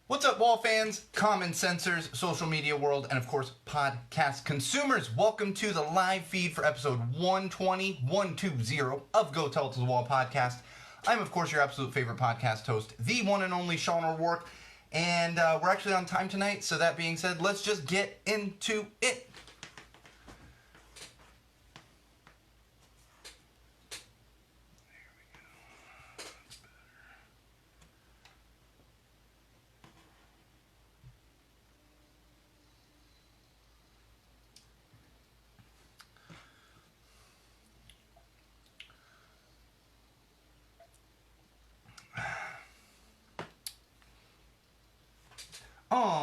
What's up, wall fans, common sensors, social media world, and of course, podcast consumers? Welcome to the live feed for episode 120 of Go Tell It to the Wall podcast. I'm, of course, your absolute favorite podcast host, the one and only Sean O'Rourke, and we're actually on time tonight, so that being said, let's just get into it. Alright,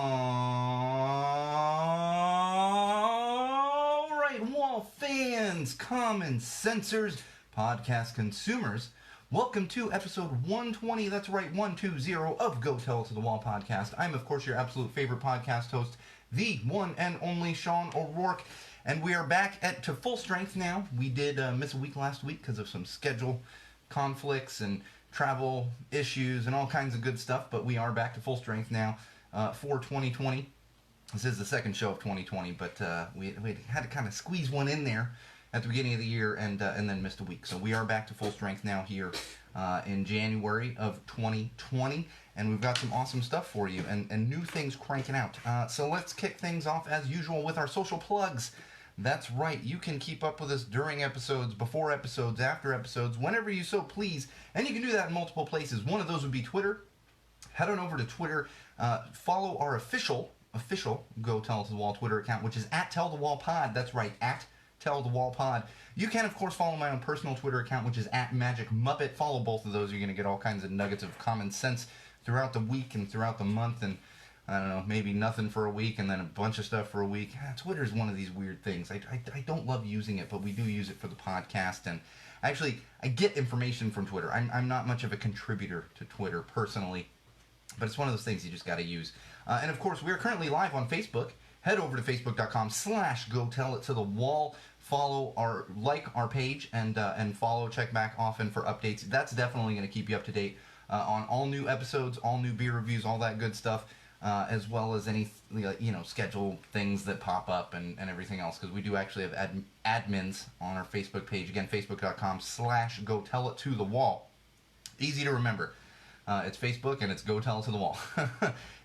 wall fans, common sensors, podcast consumers, welcome to episode 120, that's right, 120 of Go Tell It to the Wall podcast. I'm, of course, your absolute favorite podcast host, the one and only Sean O'Rourke, and we are back to full strength now. We did miss a week last week because of some schedule conflicts and travel issues and all kinds of good stuff, but we are back to full strength now. For 2020. This is the second show of 2020, but we had to kind of squeeze one in there at the beginning of the year and then missed a week. So we are back to full strength now here in January of 2020, and we've got some awesome stuff for you and new things cranking out. So let's kick things off as usual with our social plugs. That's right, you can keep up with us during episodes, before episodes, after episodes, whenever you so please, and you can do that in multiple places. One of those would be Twitter. Head on over to Twitter, follow our official Go Tell It to the Wall Twitter account, which is at Tell the Wall Pod. That's right, at Tell the Wall Pod. You can, of course, follow my own personal Twitter account, which is at Magic Muppet. Follow both of those. You're going to get all kinds of nuggets of common sense throughout the week and throughout the month, and I don't know, maybe nothing for a week and then a bunch of stuff for a week. Twitter is one of these weird things. I don't love using it, but we do use it for the podcast, and actually, I get information from Twitter. I'm not much of a contributor to Twitter personally, but it's one of those things you just got to use. And of course, we are currently live on Facebook. Head over to facebook.com/Go Tell It to the Wall. Follow like our page and follow, check back often for updates. That's definitely going to keep you up to date on all new episodes, all new beer reviews, all that good stuff, as well as any schedule things that pop up and everything else. Because we do actually have admins on our Facebook page. Again, facebook.com/Go Tell It to the Wall. Easy to remember. It's Facebook, and it's Go Tell It to the Wall.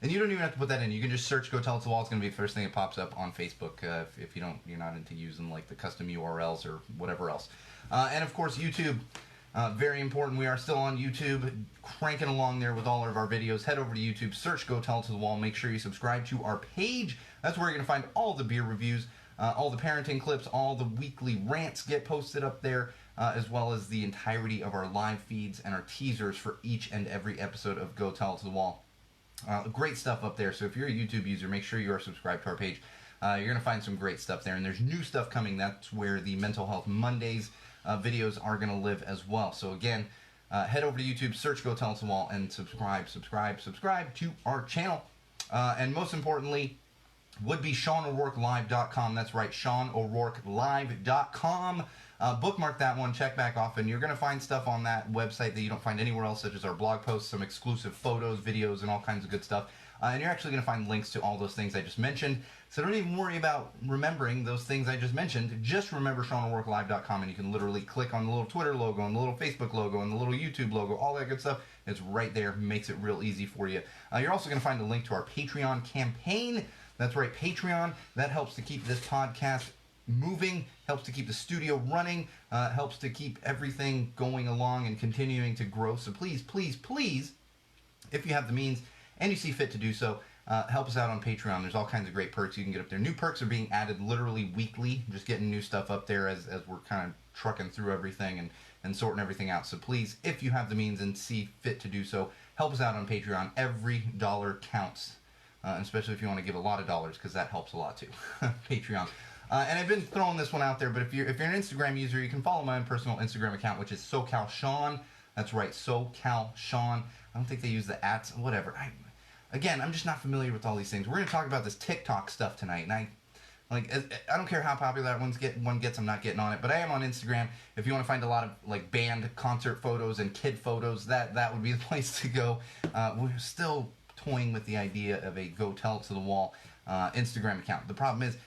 And you don't even have to put that in. You can just search Go Tell It to the Wall. It's going to be the first thing that pops up on Facebook if you're not into using like the custom URLs or whatever else. And of course, YouTube, very important. We are still on YouTube, cranking along there with all of our videos. Head over to YouTube, search Go Tell It to the Wall. Make sure you subscribe to our page. That's where you're going to find all the beer reviews, all the parenting clips, all the weekly rants get posted up there. As well as the entirety of our live feeds and our teasers for each and every episode of Go Tell It to the Wall. Great stuff up there, so if you're a YouTube user, make sure you are subscribed to our page. You're going to find some great stuff there, and there's new stuff coming. That's where the Mental Health Mondays videos are going to live as well. So again, head over to YouTube, search Go Tell It to the Wall, and subscribe to our channel. And most importantly, would be SeanO'RourkeLive.com. That's right, SeanO'RourkeLive.com. Bookmark that one, check back often. You're going to find stuff on that website that you don't find anywhere else, such as our blog posts, some exclusive photos, videos, and all kinds of good stuff. And you're actually going to find links to all those things I just mentioned. So don't even worry about remembering those things I just mentioned. Just remember SeanO'RourkeLive.com, and you can literally click on the little Twitter logo and the little Facebook logo and the little YouTube logo, all that good stuff. It's right there. Makes it real easy for you. You're also going to find a link to our Patreon campaign. That's right, Patreon. That helps to keep this podcast moving, helps to keep the studio running, helps to keep everything going along and continuing to grow. So please, if you have the means and you see fit to do so, help us out on Patreon. There's all kinds of great perks you can get up there. New perks are being added literally weekly, just getting new stuff up there as we're kind of trucking through everything and sorting everything out. So please, if you have the means and see fit to do so, help us out on Patreon. Every dollar counts, especially if you want to give a lot of dollars, because that helps a lot too. Patreon. And I've been throwing this one out there, but if you're an Instagram user, you can follow my own personal Instagram account, which is SoCalSean. That's right, SoCalSean. I don't think they use the ats, whatever. I'm just not familiar with all these things. We're going to talk about this TikTok stuff tonight, and I don't care how popular that one gets, I'm not getting on it, but I am on Instagram. If you want to find a lot of like band concert photos and kid photos, that would be the place to go. We're still toying with the idea of a Go Tell It to the Wall Instagram account. The problem is,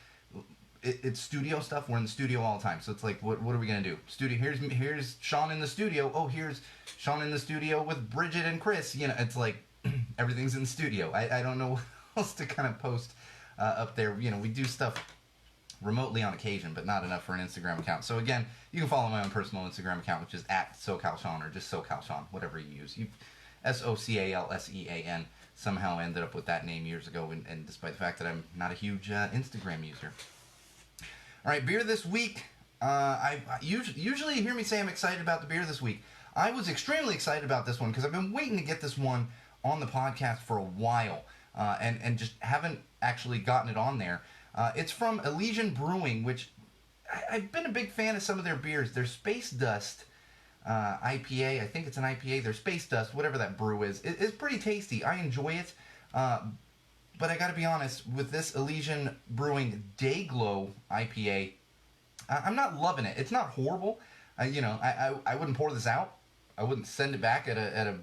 it's studio stuff. We're in the studio all the time, so it's like, what are we gonna do? Studio. Here's Sean in the studio. Oh, here's Sean in the studio with Bridget and Chris. You know, it's like everything's in the studio. I don't know what else to kind of post up there. You know, we do stuff remotely on occasion, but not enough for an Instagram account. So again, you can follow my own personal Instagram account, which is at SoCalSean, or just SoCalSean, whatever you use. SoCalSean. Somehow ended up with that name years ago, and despite the fact that I'm not a huge Instagram user. All right, beer this week. I usually you hear me say I'm excited about the beer this week. I was extremely excited about this one because I've been waiting to get this one on the podcast for a while, and just haven't actually gotten it on there. It's from Elysian Brewing, which I've been a big fan of some of their beers. Their Space Dust IPA, I think it's an IPA. Their Space Dust, whatever that brew is, it's pretty tasty. I enjoy it, but I got to be honest, with this Elysian Brewing Dayglow IPA, I'm not loving it. It's not horrible. I wouldn't pour this out. I wouldn't send it back at a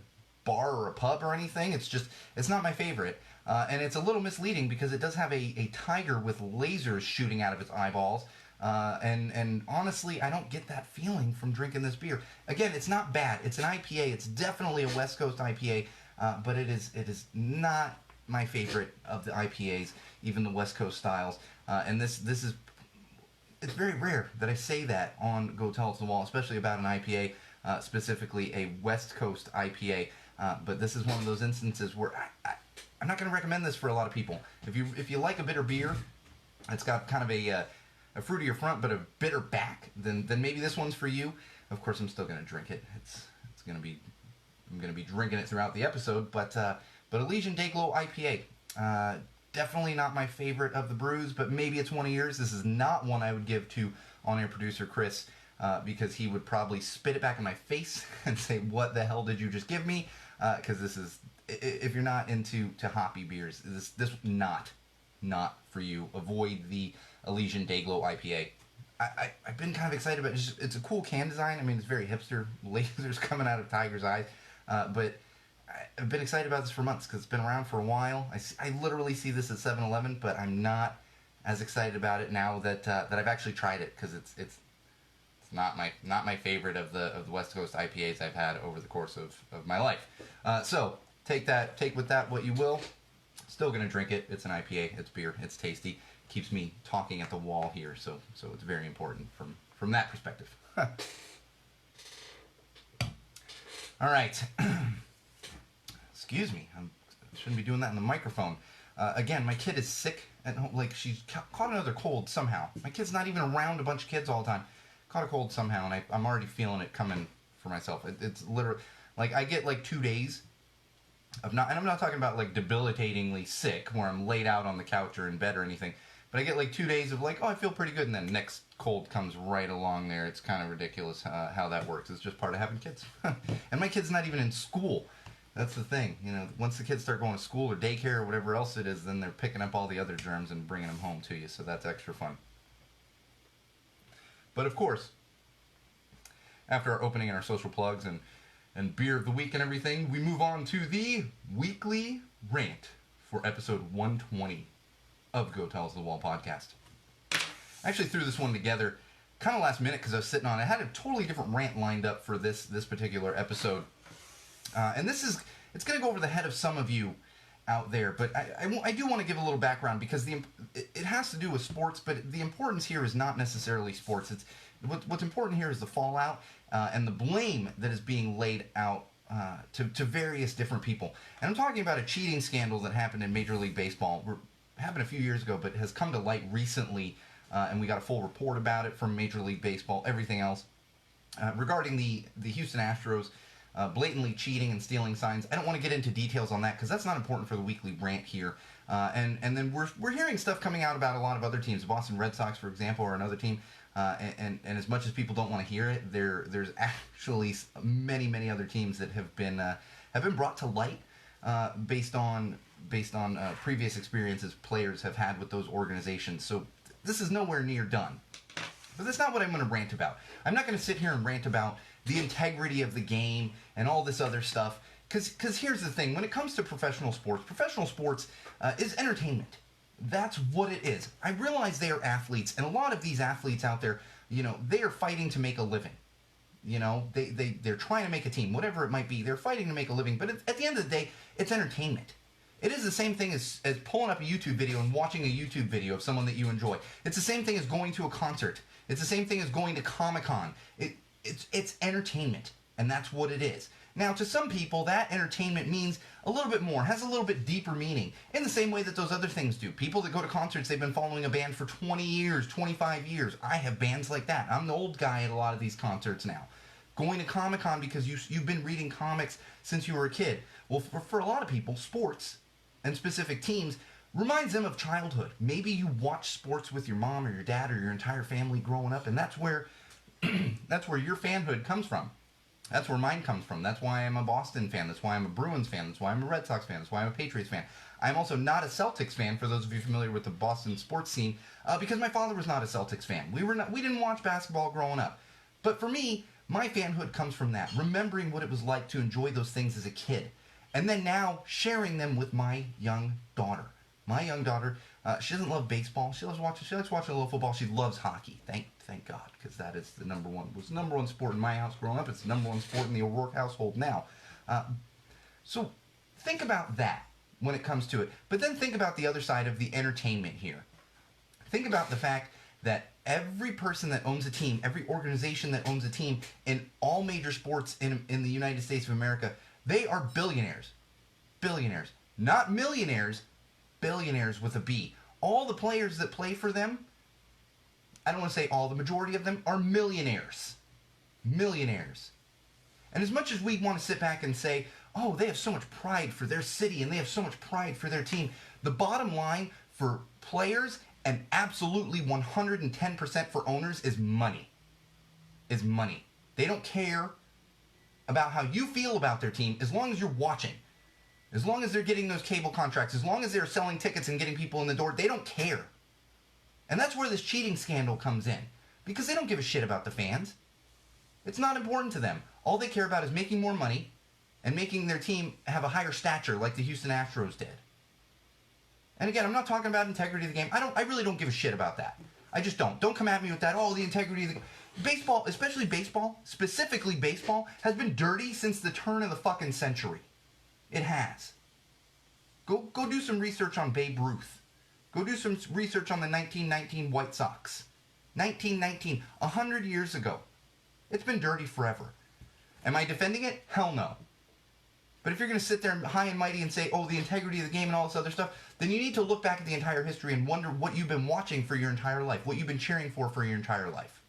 bar or a pub or anything. It's not my favorite. And it's a little misleading because it does have a tiger with lasers shooting out of its eyeballs. And honestly, I don't get that feeling from drinking this beer. Again, it's not bad. It's an IPA. It's definitely a West Coast IPA, but it is not my favorite of the IPAs, even the West Coast styles. And this is, it's very rare that I say that on Go Tell It to the Wall, especially about an IPA, specifically a West Coast IPA. But this is one of those instances where I'm not going to recommend this for a lot of people. If you like a bitter beer, it's got kind of a fruitier front but a bitter back, then maybe this one's for you. Of course, I'm still going to drink it. I'm going to be drinking it throughout the episode. But Elysian Dayglow IPA, definitely not my favorite of the brews, but maybe it's one of yours. This is not one I would give to on-air producer Chris, because he would probably spit it back in my face and say, "What the hell did you just give me?" Because this is, if you're not into hoppy beers, this not for you. Avoid the Elysian Dayglow IPA. I've been kind of excited about it. It's a cool can design. I mean, it's very hipster, lasers coming out of tiger's eyes. But I've been excited about this for months because it's been around for a while. I literally see this at 7-Eleven, but I'm not as excited about it now that I've actually tried it, because it's not my favorite of the West Coast IPAs I've had over the course of my life. So take with that what you will. Still gonna drink it. It's an IPA. It's beer. It's tasty. Keeps me talking at the wall here, so it's very important from that perspective. All right. Excuse me. I shouldn't be doing that in the microphone. Again, my kid is sick at home. Like, she's caught another cold somehow. My kid's not even around a bunch of kids all the time. Caught a cold somehow, and I'm already feeling it coming for myself. It's literally, like, I get like 2 days of not, and I'm not talking about like debilitatingly sick where I'm laid out on the couch or in bed or anything, but I get like 2 days of like, oh, I feel pretty good, and then next cold comes right along there. It's kind of ridiculous how that works. It's just part of having kids. And my kid's not even in school. That's the thing. You know, once the kids start going to school or daycare or whatever else it is, then they're picking up all the other germs and bringing them home to you, so that's extra fun. But of course, after our opening and our social plugs and beer of the week and everything, we move on to the weekly rant for episode 120 of Go Tell It to the Wall podcast. I actually threw this one together kind of last minute because I was sitting on it. I had a totally different rant lined up for this particular episode. And it's going to go over the head of some of you out there, but I do want to give a little background because it has to do with sports, but the importance here is not necessarily sports. What's important here is the fallout and the blame that is being laid out to various different people. And I'm talking about a cheating scandal that happened in Major League Baseball. Happened a few years ago, but has come to light recently, and we got a full report about it from Major League Baseball, everything else, regarding the Houston Astros blatantly cheating and stealing signs. I don't want to get into details on that because that's not important for the weekly rant here. And then we're hearing stuff coming out about a lot of other teams. The Boston Red Sox, for example, or another team. And as much as people don't want to hear it, there's actually many other teams that have been brought to light based on previous experiences players have had with those organizations. So this is nowhere near done. But that's not what I'm going to rant about. I'm not going to sit here and rant about the integrity of the game and all this other stuff, Because here's the thing. When it comes to professional sports is entertainment. That's what it is. I realize they are athletes, and a lot of these athletes out there, they are fighting to make a living. They're trying to make a team, whatever it might be. They're fighting to make a living, but at the end of the day, it's entertainment. It is the same thing as pulling up a YouTube video and watching a YouTube video of someone that you enjoy. It's the same thing as going to a concert. It's the same thing as going to Comic-Con. It's entertainment, and that's what it is. Now, to some people, that entertainment means a little bit more, has a little bit deeper meaning, in the same way that those other things do. People that go to concerts, they've been following a band for 20 years, 25 years. I have bands like that. I'm the old guy at a lot of these concerts now. Going to Comic-Con because you've been reading comics since you were a kid. Well, for a lot of people, sports and specific teams reminds them of childhood. Maybe you watch sports with your mom or your dad or your entire family growing up, and that's where your fanhood comes from. That's where mine comes from. That's why I'm a Boston fan. That's why I'm a Bruins fan. That's why I'm a Red Sox fan. That's why I'm a Patriots fan. I'm also not a Celtics fan, for those of you familiar with the Boston sports scene, because my father was not a Celtics fan. We didn't watch basketball growing up. But for me, my fanhood comes from that, remembering what it was like to enjoy those things as a kid, and then now sharing them with my young daughter. My young daughter, she doesn't love baseball. She likes watching a little football. She loves hockey. Thank God, because that is the number one sport in my house growing up. It's the number one sport in the O'Rourke household now. So think about that when it comes to it. But then think about the other side of the entertainment here. Think about the fact that every person that owns a team, every organization that owns a team in all major sports in the United States of America, they are billionaires. Billionaires. Not millionaires, billionaires with a B. All the players that play for them, I don't want to say all, the majority of them are millionaires. Millionaires. And as much as we want to sit back and say, oh, they have so much pride for their city and they have so much pride for their team, the bottom line for players and absolutely 110% for owners is money. Is money. They don't care about how you feel about their team as long as you're watching. As long as they're getting those cable contracts, as long as they're selling tickets and getting people in the door, they don't care. And that's where this cheating scandal comes in. Because they don't give a shit about the fans. It's not important to them. All they care about is making more money and making their team have a higher stature like the Houston Astros did. And again, I'm not talking about integrity of the game. I really don't give a shit about that. I just don't. Don't come at me with that, the integrity of the game. Baseball, especially baseball, specifically baseball, has been dirty since the turn of the fucking century. It has. Go do some research on Babe Ruth. Go do some research on the 1919 White Sox. 1919, 100 years ago. It's been dirty forever. Am I defending it? Hell no. But if you're going to sit there high and mighty and say, the integrity of the game and all this other stuff, then you need to look back at the entire history and wonder what you've been watching for your entire life, what you've been cheering for your entire life.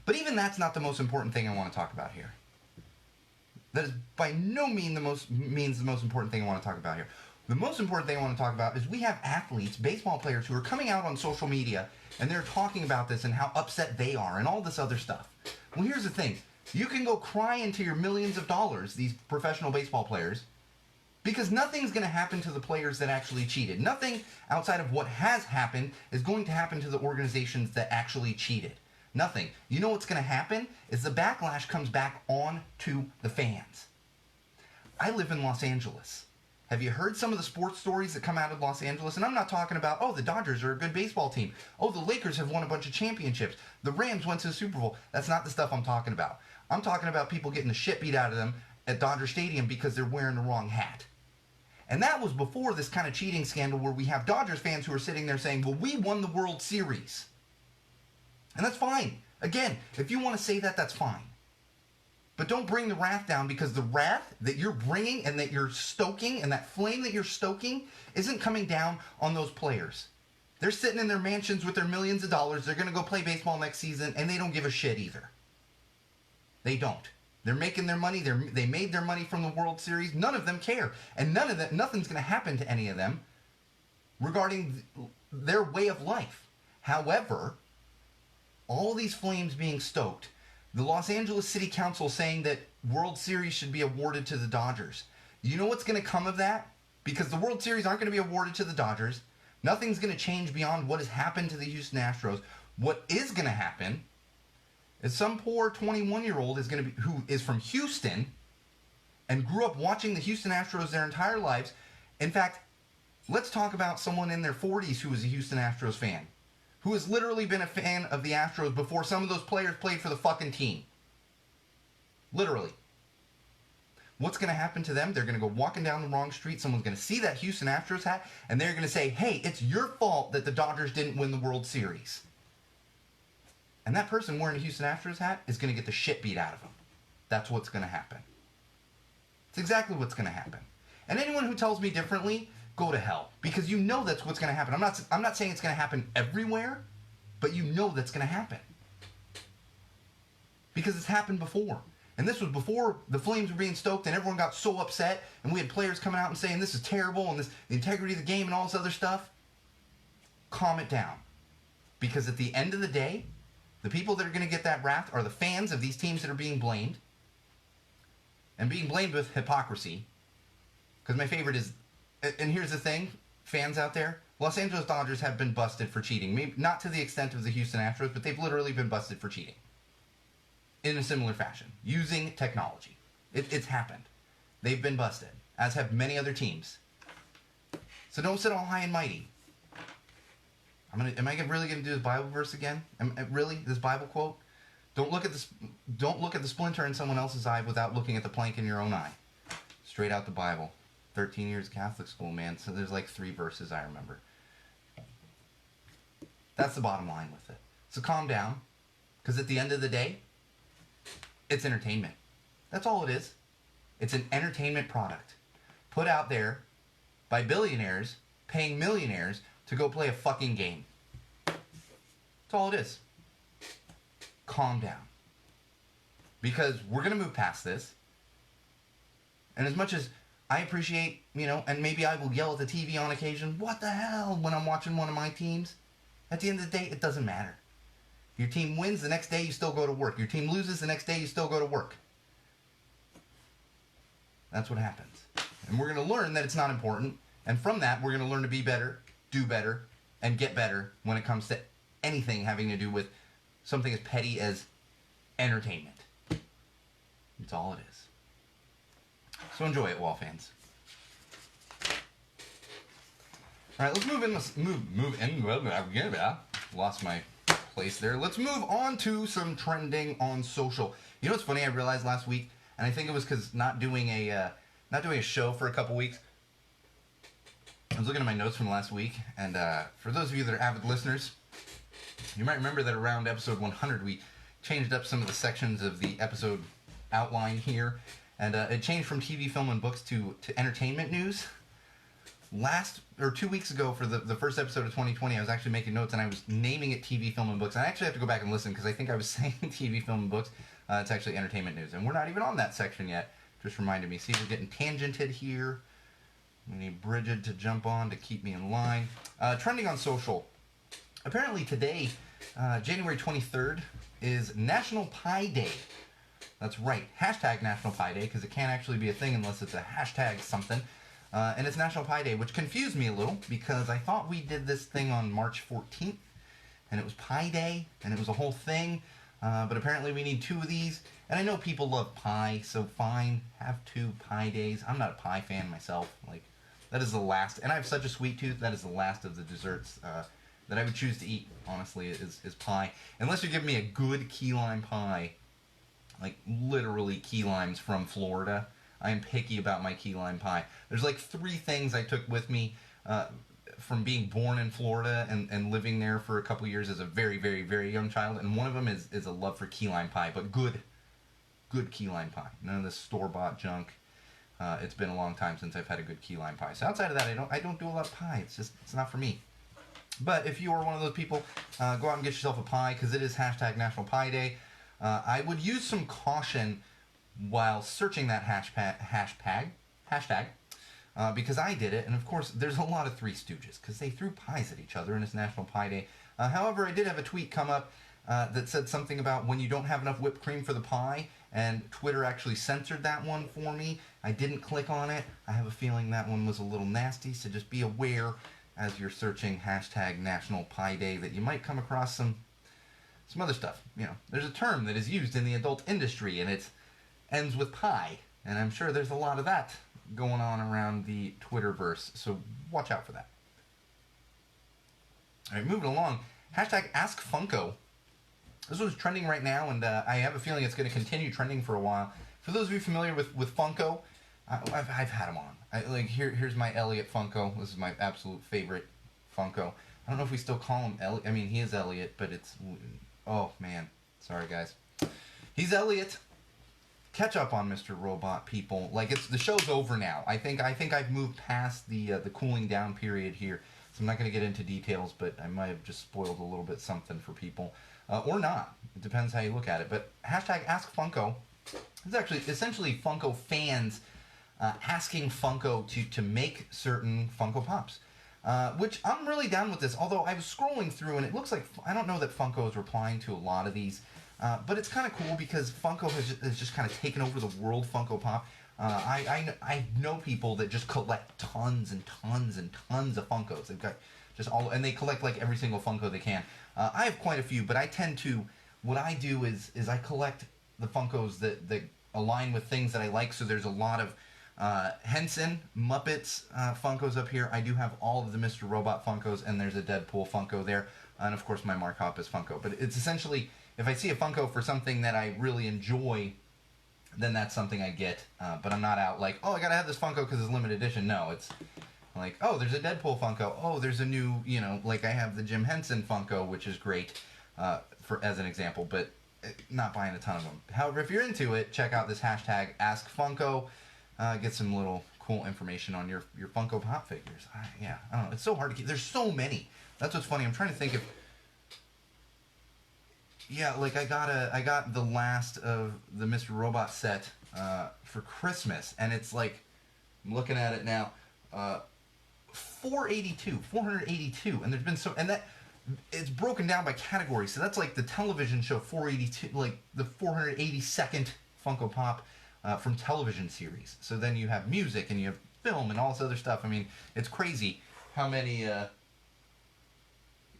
But even that's not the most important thing I want to talk about here. That is by no means the most important thing I want to talk about here. The most important thing I want to talk about is we have athletes, baseball players, who are coming out on social media and they're talking about this and how upset they are and all this other stuff. Well, here's the thing. You can go cry into your millions of dollars, these professional baseball players, because nothing's going to happen to the players that actually cheated. Nothing outside of what has happened is going to happen to the organizations that actually cheated. Nothing. You know what's going to happen is the backlash comes back on to the fans. I live in Los Angeles. Have you heard some of the sports stories that come out of Los Angeles? And I'm not talking about, the Dodgers are a good baseball team. The Lakers have won a bunch of championships. The Rams went to the Super Bowl. That's not the stuff I'm talking about. I'm talking about people getting the shit beat out of them at Dodger Stadium because they're wearing the wrong hat. And that was before this kind of cheating scandal where we have Dodgers fans who are sitting there saying, we won the World Series. And that's fine. Again, if you want to say that, that's fine. But don't bring the wrath down, because the wrath that you're bringing and that you're stoking and that flame that you're stoking isn't coming down on those players. They're sitting in their mansions with their millions of dollars. They're going to go play baseball next season, and they don't give a shit either. They don't. They're making their money. They made their money from the World Series. None of them care. And nothing's going to happen to any of them regarding their way of life. However, all these flames being stoked, the Los Angeles City Council saying that World Series should be awarded to the Dodgers. You know what's going to come of that? Because the World Series aren't going to be awarded to the Dodgers. Nothing's going to change beyond what has happened to the Houston Astros. What is going to happen is some poor 21-year-old who is from Houston and grew up watching the Houston Astros their entire lives. In fact, let's talk about someone in their 40s who was a Houston Astros fan, who has literally been a fan of the Astros before some of those players played for the fucking team. Literally. What's going to happen to them? They're going to go walking down the wrong street. Someone's going to see that Houston Astros hat, and they're going to say, hey, it's your fault that the Dodgers didn't win the World Series. And that person wearing a Houston Astros hat is going to get the shit beat out of them. That's what's going to happen. It's exactly what's going to happen. And anyone who tells me differently, go to hell. Because you know that's what's going to happen. I'm not saying it's going to happen everywhere, but you know that's going to happen. Because it's happened before. And this was before the Flames were being stoked and everyone got so upset and we had players coming out and saying this is terrible and the integrity of the game and all this other stuff. Calm it down. Because at the end of the day, the people that are going to get that wrath are the fans of these teams that are being blamed. And being blamed with hypocrisy. Because my favorite is, and here's the thing, fans out there, Los Angeles Dodgers have been busted for cheating. Maybe not to the extent of the Houston Astros, but they've literally been busted for cheating. In a similar fashion. Using technology. It's happened. They've been busted. As have many other teams. So don't sit all high and mighty. Am I really going to do this Bible verse again? Really? This Bible quote? Don't look at the splinter in someone else's eye without looking at the plank in your own eye. Straight out the Bible. 13 years Catholic school, man. So there's like 3 verses I remember. That's the bottom line with it. So calm down. Because at the end of the day, it's entertainment. That's all it is. It's an entertainment product. Put out there by billionaires paying millionaires to go play a fucking game. That's all it is. Calm down. Because we're going to move past this. And as much as I appreciate, and maybe I will yell at the TV on occasion, what the hell, when I'm watching one of my teams, at the end of the day, it doesn't matter. Your team wins, the next day you still go to work. Your team loses, the next day you still go to work. That's what happens. And we're going to learn that it's not important. And from that, we're going to learn to be better, do better, and get better when it comes to anything having to do with something as petty as entertainment. That's all it is. So enjoy it, Wall fans. All right, let's move in. Lost my place there. Let's move on to some trending on social. You know what's funny? I realized last week, and I think it was because not doing a show for a couple weeks. I was looking at my notes from last week, and for those of you that are avid listeners, you might remember that around episode 100, we changed up some of the sections of the episode outline here, and it changed from TV, film, and books to entertainment news. 2 weeks ago for the first episode of 2020, I was actually making notes, and I was naming it TV, film, and books. And I actually have to go back and listen, because I think I was saying TV, film, and books. It's actually entertainment news, and we're not even on that section yet. Just reminded me. See, we're getting tangented here. We need Bridget to jump on to keep me in line. Trending on social. Apparently today, January 23rd, is National Pie Day. That's right. Hashtag National Pie Day, because it can't actually be a thing unless it's a hashtag something. And it's National Pie Day, which confused me a little, because I thought we did this thing on March 14th, and it was Pie Day, and it was a whole thing. But apparently we need 2 of these. And I know people love pie, so fine, have 2 pie days. I'm not a pie fan myself. That is the last, and I have such a sweet tooth, that is the last of the desserts that I would choose to eat, honestly, is pie. Unless you're giving me a good key lime pie, like literally key limes from Florida. I am picky about my key lime pie. There's 3 things I took with me from being born in Florida and living there for a couple years as a very, very, very young child, and one of them is a love for key lime pie, but good key lime pie. None of this store-bought junk. It's been a long time since I've had a good key lime pie. So outside of that, I don't do a lot of pie. It's not for me. But if you are one of those people, go out and get yourself a pie, because it is hashtag National Pie Day. I would use some caution while searching that hashtag, because I did it, and of course there's a lot of Three Stooges, because they threw pies at each other, and it's National Pie Day. However, I did have a tweet come up that said something about when you don't have enough whipped cream for the pie, and Twitter actually censored that one for me. I didn't click on it. I have a feeling that one was a little nasty, so just be aware as you're searching hashtag National Pie Day that you might come across some other stuff. There's a term that is used in the adult industry, and it ends with pie, And I'm sure there's a lot of that going on around the Twitterverse, so watch out for that. All right, moving along. Hashtag AskFunko. This one's trending right now, and I have a feeling it's going to continue trending for a while. For those of you familiar with Funko, I've had them on. Here's my Elliot Funko. This is my absolute favorite Funko. I don't know if we still call him Elliot. I mean, he is Elliot, but it's... Oh, man. Sorry, guys. He's Elliot. Catch up on Mr. Robot, people. The show's over now. I think I've moved past the cooling down period here. So I'm not going to get into details, but I might have just spoiled a little bit something for people. Or not. It depends how you look at it. But hashtag AskFunko. It's actually essentially Funko fans asking Funko to make certain Funko Pops. Which I'm really down with this. Although I was scrolling through and it looks like... I don't know that Funko is replying to a lot of these. But it's kind of cool because Funko has just kind of taken over the world Funko Pop. I know people that just collect tons and tons and tons of Funkos. They've got just all, and they collect like every single Funko they can. I have quite a few, but I tend to, what I do is I collect the Funkos that align with things that I like. So there's a lot of Henson, Muppets Funkos up here. I do have all of the Mr. Robot Funkos, and there's a Deadpool Funko there. And of course my Mark Hoppus Funko. But it's essentially, if I see a Funko for something that I really enjoy, then that's something I get. But I'm not out like, oh, I gotta have this Funko because it's limited edition. No, it's like, oh, there's a Deadpool Funko. Oh, there's a new, like I have the Jim Henson Funko, which is great, as an example, but not buying a ton of them. However, if you're into it, check out this hashtag AskFunko. Get some little cool information on your Funko Pop figures. I don't know. It's so hard to keep. There's so many. That's what's funny. I'm trying to think of... Yeah, like I got the last of the Mr. Robot set for Christmas, and it's like, I'm looking at it now, 482, and there's been so, and that, it's broken down by category, so that's like the television show 482, like the 482nd Funko Pop from television series. So then you have music, and you have film, and all this other stuff. I mean, it's crazy how many,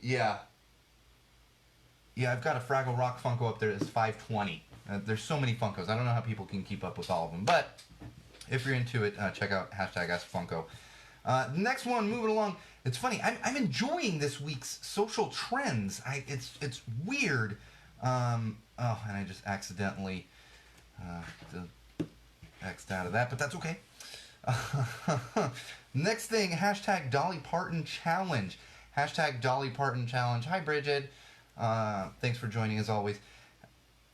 yeah, I've got a Fraggle Rock Funko up there that's 520. There's so many Funkos. I don't know how people can keep up with all of them. But if you're into it, check out hashtag AskFunko. Next one, moving along. It's funny. I'm enjoying this week's social trends. It's weird. And I just accidentally X'd out of that, but that's okay. Next thing, hashtag Dolly Parton Challenge. Hashtag Dolly Parton Challenge. Hi, Bridget. Thanks for joining as always.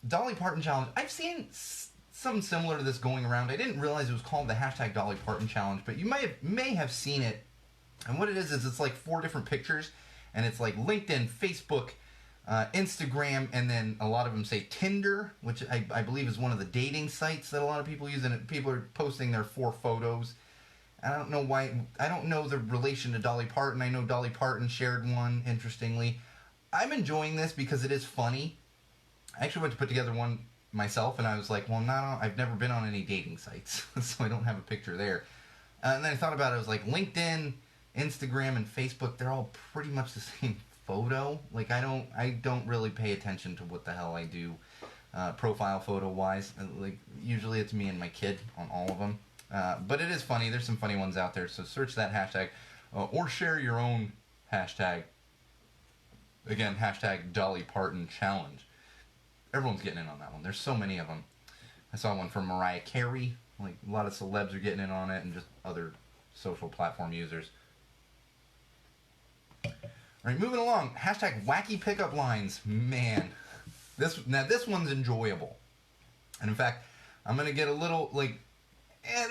Dolly Parton Challenge. I've seen something similar to this going around. I didn't realize it was called the hashtag Dolly Parton Challenge, but you may have seen it. And what it is it's like 4 different pictures, and it's like LinkedIn, Facebook, Instagram, and then a lot of them say Tinder, which I believe is one of the dating sites that a lot of people use, and people are posting their 4 photos. I don't know why. I don't know the relation to Dolly Parton. I know Dolly Parton shared one, interestingly. I'm enjoying this because it is funny. I actually went to put together one myself, and I was like, well, I've never been on any dating sites, so I don't have a picture there. And then I thought about it. I was like, LinkedIn, Instagram, and Facebook, they're all pretty much the same photo. Like, I don't really pay attention to what the hell I do profile photo-wise. Like, usually it's me and my kid on all of them. But it is funny. There's some funny ones out there, so search that hashtag, or share your own hashtag. Again, hashtag Dolly Parton Challenge. Everyone's getting in on that one. There's so many of them. I saw one from Mariah Carey. Like, a lot of celebs are getting in on it, and just other social platform users. All right, moving along. Hashtag Wacky Pickup Lines. Man, this one's enjoyable. And in fact, I'm going to get a little, like,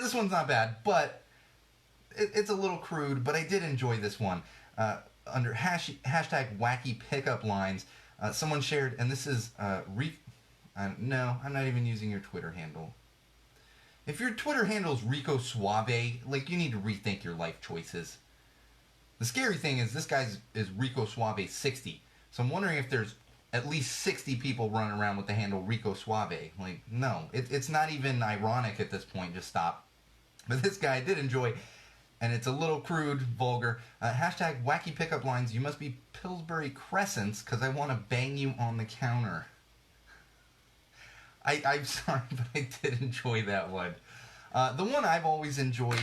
this one's not bad, but it's a little crude, but I did enjoy this one. Under hashtag Wacky Pickup Lines, someone shared, and this is, no, I'm not even using your Twitter handle. If your Twitter handle is Rico Suave, like, you need to rethink your life choices. The scary thing is this guy is Rico Suave 60, so I'm wondering if there's at least 60 people running around with the handle Rico Suave. Like, no, it's not even ironic at this point, just stop. But this guy did enjoy, and it's a little crude, vulgar. Hashtag Wacky Pickup Lines, you must be Pillsbury Crescents, because I want to bang you on the counter. I'm sorry, but I did enjoy that one. The one I've always enjoyed,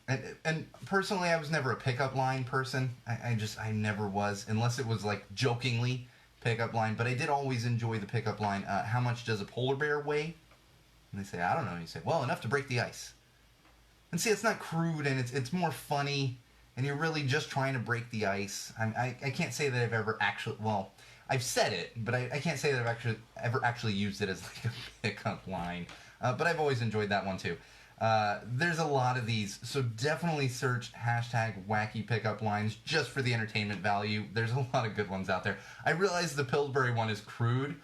and personally, I was never a pickup line person. I never was, unless it was like jokingly pickup line. But I did always enjoy the pickup line. How much does a polar bear weigh? And they say, I don't know. And you say, well, enough to break the ice. And see, it's not crude, and it's more funny, and you're really just trying to break the ice. I can't say that I've ever actually, well, I've said it, but I can't say that I've ever actually used it as like a pickup line. But I've always enjoyed that one too. There's a lot of these, so definitely search hashtag wacky pickup lines just for the entertainment value. There's a lot of good ones out there. I realize the Pillsbury one is crude,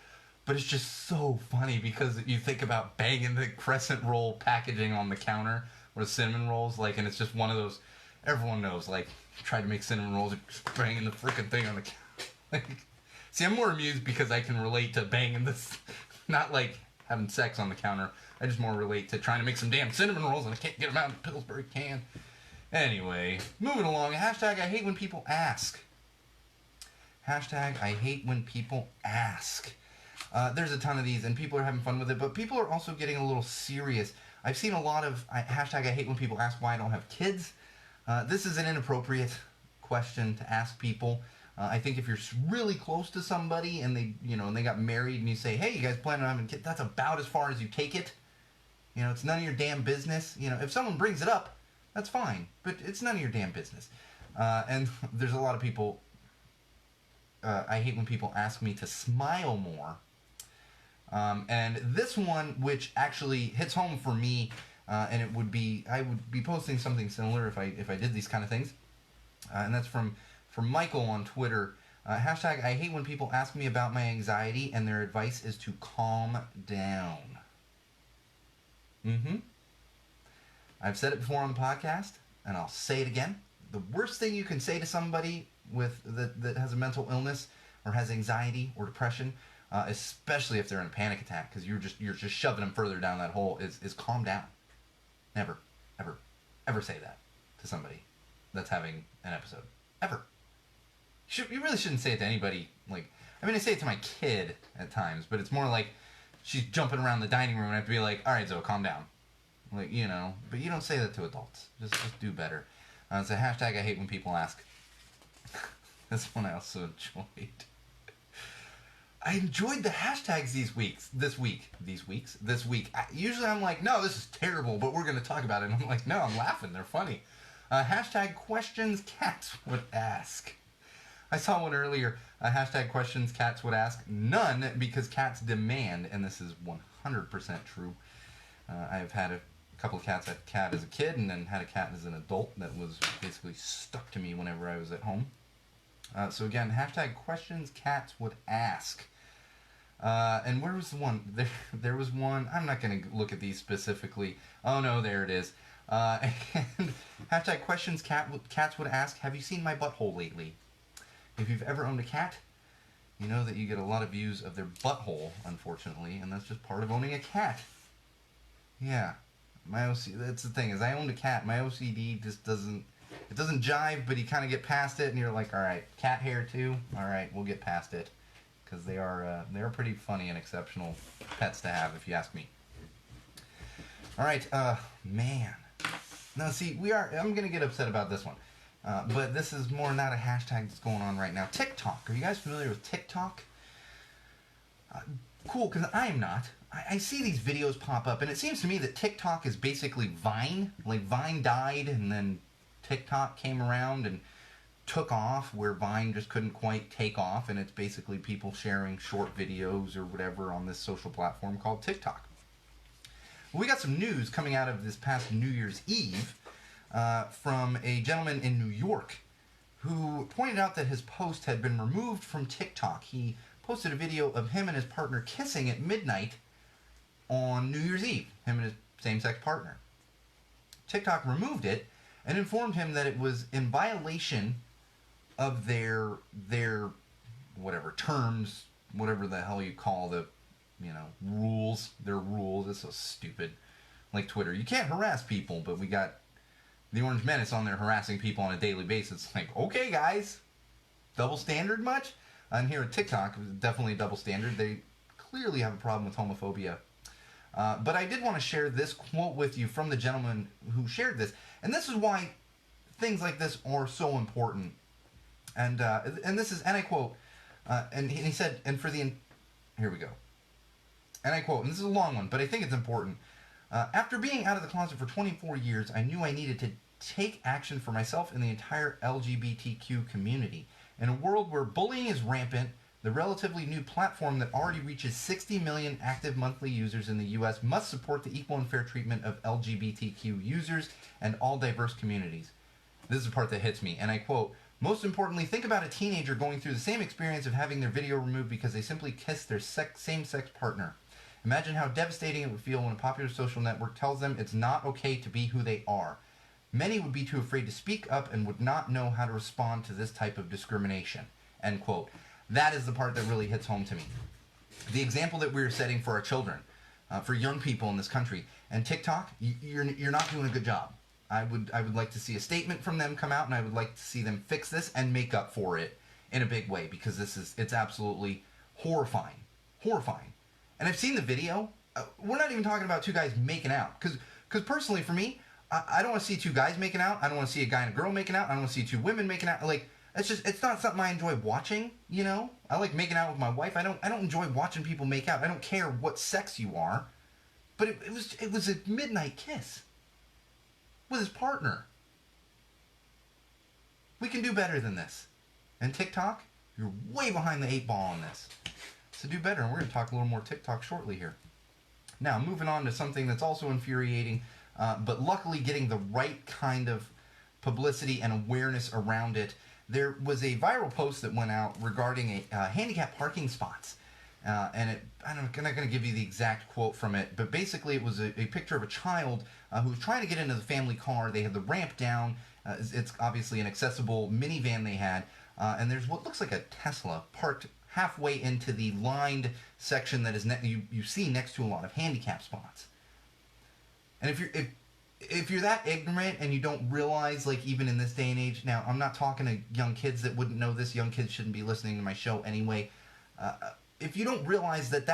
but it's just so funny because you think about banging the crescent roll packaging on the counter or the cinnamon rolls, like, and it's just one of those, everyone knows, like, try to make cinnamon rolls, just banging the frickin' thing on the counter. Like, see, I'm more amused because I can relate to banging this, not like having sex on the counter. I just more relate to trying to make some damn cinnamon rolls and I can't get them out of the Pillsbury can. Anyway, moving along. Hashtag I hate when people ask. Hashtag I hate when people ask. There's a ton of these and people are having fun with it, but people are also getting a little serious. I've seen a lot of hashtag I hate when people ask why I don't have kids. This is an inappropriate question to ask people. I think if you're really close to somebody and they, and they got married and you say, hey, you guys plan on having kids, that's about as far as you take it. It's none of your damn business. If someone brings it up, that's fine, but it's none of your damn business. And there's a lot of people, I hate when people ask me to smile more. And this one, which actually hits home for me, and I would be posting something similar if I did these kind of things. And that's from Michael on Twitter. Hashtag I hate when people ask me about my anxiety and their advice is to calm down. I've said it before on the podcast, and I'll say it again. The worst thing you can say to somebody that has a mental illness or has anxiety or depression, especially if they're in a panic attack, because you're just shoving them further down that hole, is calm down. Never, ever, ever say that to somebody that's having an episode. Ever. You really shouldn't say it to anybody. I say it to my kid at times, but it's more like she's jumping around the dining room and I have to be like, all right, Zoe, calm down. But you don't say that to adults. Just do better. It's a hashtag I hate when people ask. This one I also enjoyed. I enjoyed the hashtags this week. Usually I'm like, no, this is terrible, but we're going to talk about it. And I'm like, no, I'm laughing. They're funny. Hashtag questions cats would ask. I saw one earlier. Hashtag questions cats would ask. None, because cats demand, and this is 100% true. I have had a couple of cats. I had a cat as a kid and then had a cat as an adult that was basically stuck to me whenever I was at home. So again, hashtag questions cats would ask. And where was the one? There was one. I'm not going to look at these specifically. Oh no, there it is. And hashtag questions cats would ask, have you seen my butthole lately? If you've ever owned a cat, you know that you get a lot of views of their butthole, unfortunately, and that's just part of owning a cat. Yeah. That's the thing, is I owned a cat. My OCD just doesn't jive, but you kind of get past it, and you're like, all right, cat hair too? All right, we'll get past it. Because they're pretty funny and exceptional pets to have, if you ask me. All right, man. Now, see, I'm going to get upset about this one. But this is more not a hashtag that's going on right now. TikTok. Are you guys familiar with TikTok? Cool, because I am not. I see these videos pop up, and it seems to me that TikTok is basically Vine. Like, Vine died, and then TikTok came around and took off, where Vine just couldn't quite take off, and it's basically people sharing short videos or whatever on this social platform called TikTok. Well, we got some news coming out of this past New Year's Eve from a gentleman in New York who pointed out that his post had been removed from TikTok. He posted a video of him and his partner kissing at midnight on New Year's Eve, him and his same-sex partner. TikTok removed it and informed him that it was in violation of their whatever terms, whatever the hell you call the, rules. Their rules. It's so stupid. Like Twitter. You can't harass people, but we got the Orange Menace on there harassing people on a daily basis. It's like, okay, guys, double standard much? And here at TikTok, definitely double standard. They clearly have a problem with homophobia. But I did want to share this quote with you from the gentleman who shared this. And this is why things like this are so important. And this is, and I quote, and he said, here we go. And I quote, and this is a long one, but I think it's important. After being out of the closet for 24 years, I knew I needed to take action for myself and the entire LGBTQ community. In a world where bullying is rampant, the relatively new platform that already reaches 60 million active monthly users in the U.S. must support the equal and fair treatment of LGBTQ users and all diverse communities. This is the part that hits me, and I quote, most importantly, think about a teenager going through the same experience of having their video removed because they simply kissed their same-sex partner. Imagine how devastating it would feel when a popular social network tells them it's not okay to be who they are. Many would be too afraid to speak up and would not know how to respond to this type of discrimination. End quote. That is the part that really hits home to me. The example that we're setting for our children, for young people in this country, and TikTok, you're not doing a good job. I would like to see a statement from them come out, and I would like to see them fix this and make up for it in a big way, because it's absolutely horrifying. Horrifying. And I've seen the video. We're not even talking about two guys making out. Because personally, for me, I don't want to see two guys making out. I don't want to see a guy and a girl making out. I don't want to see two women making out. Like, it's not something I enjoy watching, you know? I like making out with my wife. I don't enjoy watching people make out. I don't care what sex you are. But it was a midnight kiss with his partner. We can do better than this. And TikTok, you're way behind the 8 ball on this. So do better, and we're going to talk a little more TikTok shortly here. Now, moving on to something that's also infuriating, but luckily getting the right kind of publicity and awareness around it. There was a viral post that went out regarding handicap parking spots. I'm not going to give you the exact quote from it, but basically it was a picture of a child who was trying to get into the family car. They had the ramp down. It's obviously an accessible minivan they had. And there's what looks like a Tesla parked halfway into the lined section that is you see next to a lot of handicap spots. And if you're that ignorant and you don't realize, like, even in this day and age, now I'm not talking to young kids that wouldn't know this. Young kids shouldn't be listening to my show anyway. If you don't realize that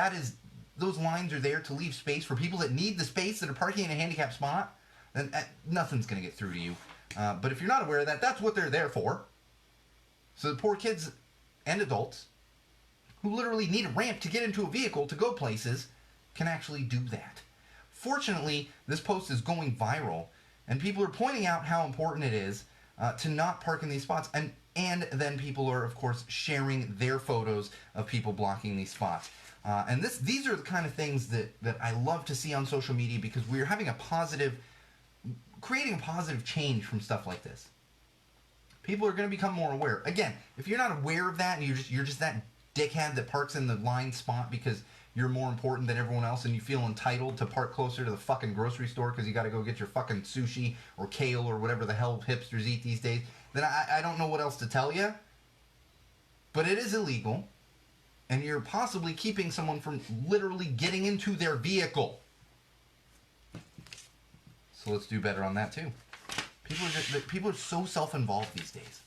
those lines are there to leave space for people that need the space that are parking in a handicap spot, then nothing's going to get through to you. But if you're not aware of that, that's what they're there for. So the poor kids and adults who literally need a ramp to get into a vehicle to go places can actually do that. Fortunately, this post is going viral, and people are pointing out how important it is to not park in these spots. And then people are, of course, sharing their photos of people blocking these spots. And these are the kind of things that I love to see on social media, because we're having creating a positive change from stuff like this. People are going to become more aware. Again, if you're not aware of that and you're just that dickhead that parks in the line spot because you're more important than everyone else and you feel entitled to park closer to the fucking grocery store because you got to go get your fucking sushi or kale or whatever the hell hipsters eat these days, then I don't know what else to tell you. But it is illegal, and you're possibly keeping someone from literally getting into their vehicle. So let's do better on that too. People are so self-involved these days.